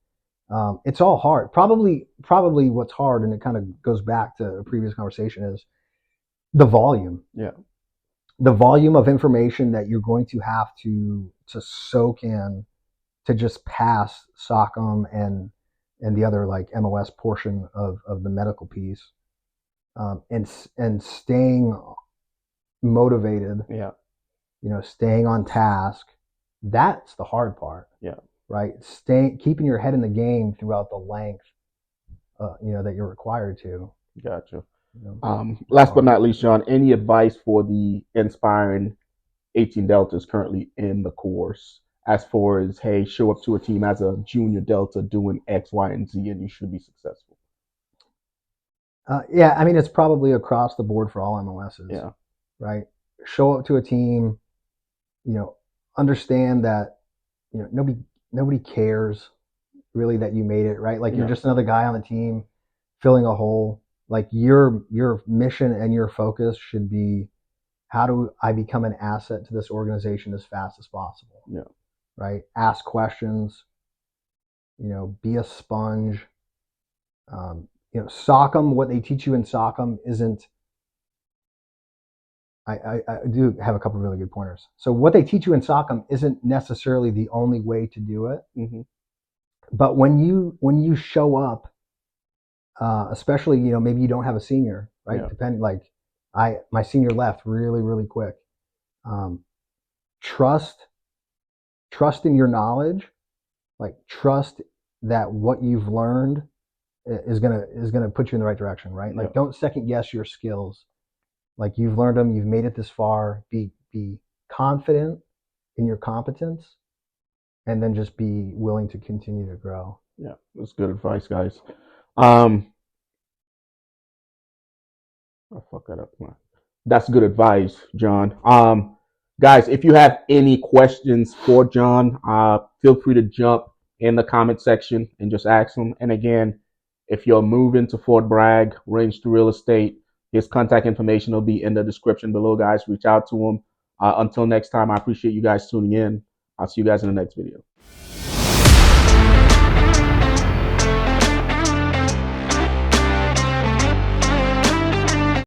It's all hard. Probably what's hard, and it kind of goes back to a previous conversation, is the volume. Yeah. The volume of information that you're going to have to soak in to just pass SOCM and the other, like, MOS portion of the medical piece, and staying motivated. Yeah. You know, staying on task. That's the hard part. Yeah. Right. Keeping your head in the game throughout the length, you know, that you're required to. Gotcha. You know, last but not least, John, any advice for the inspiring 18 Deltas currently in the course, as far as, hey, show up to a team as a junior Delta doing X, Y, and Z, and you should be successful? Yeah, I mean, it's probably across the board for all MOSs. Yeah. Right. Show up to a team. You know, understand that, you know, nobody cares really that you made it, right? Like, you're just another guy on the team filling a hole. Like, your mission and your focus should be, how do I become an asset to this organization as fast as possible? Yeah. Right? Ask questions, you know, be a sponge. You know, SOCM, what they teach you in SOCM isn't, I do have a couple of really good pointers. So what they teach you in SOCM isn't necessarily the only way to do it. But when you show up, especially, you know, maybe you don't have a senior, right? Depending, like, my senior left really, really quick. Trust in your knowledge, like, trust that what you've learned is gonna put you in the right direction, right? Like, don't second guess your skills. Like, you've learned them, you've made it this far. Be confident in your competence, and then just be willing to continue to grow. Yeah, that's good advice, guys. I fuck that up. That's good advice, John. Guys, if you have any questions for John, feel free to jump in the comment section and just ask him. And again, if you're moving to Fort Bragg, Range to Real Estate, his contact information will be in the description below, guys. Reach out to him. Until next time, I appreciate you guys tuning in. I'll see you guys in the next video.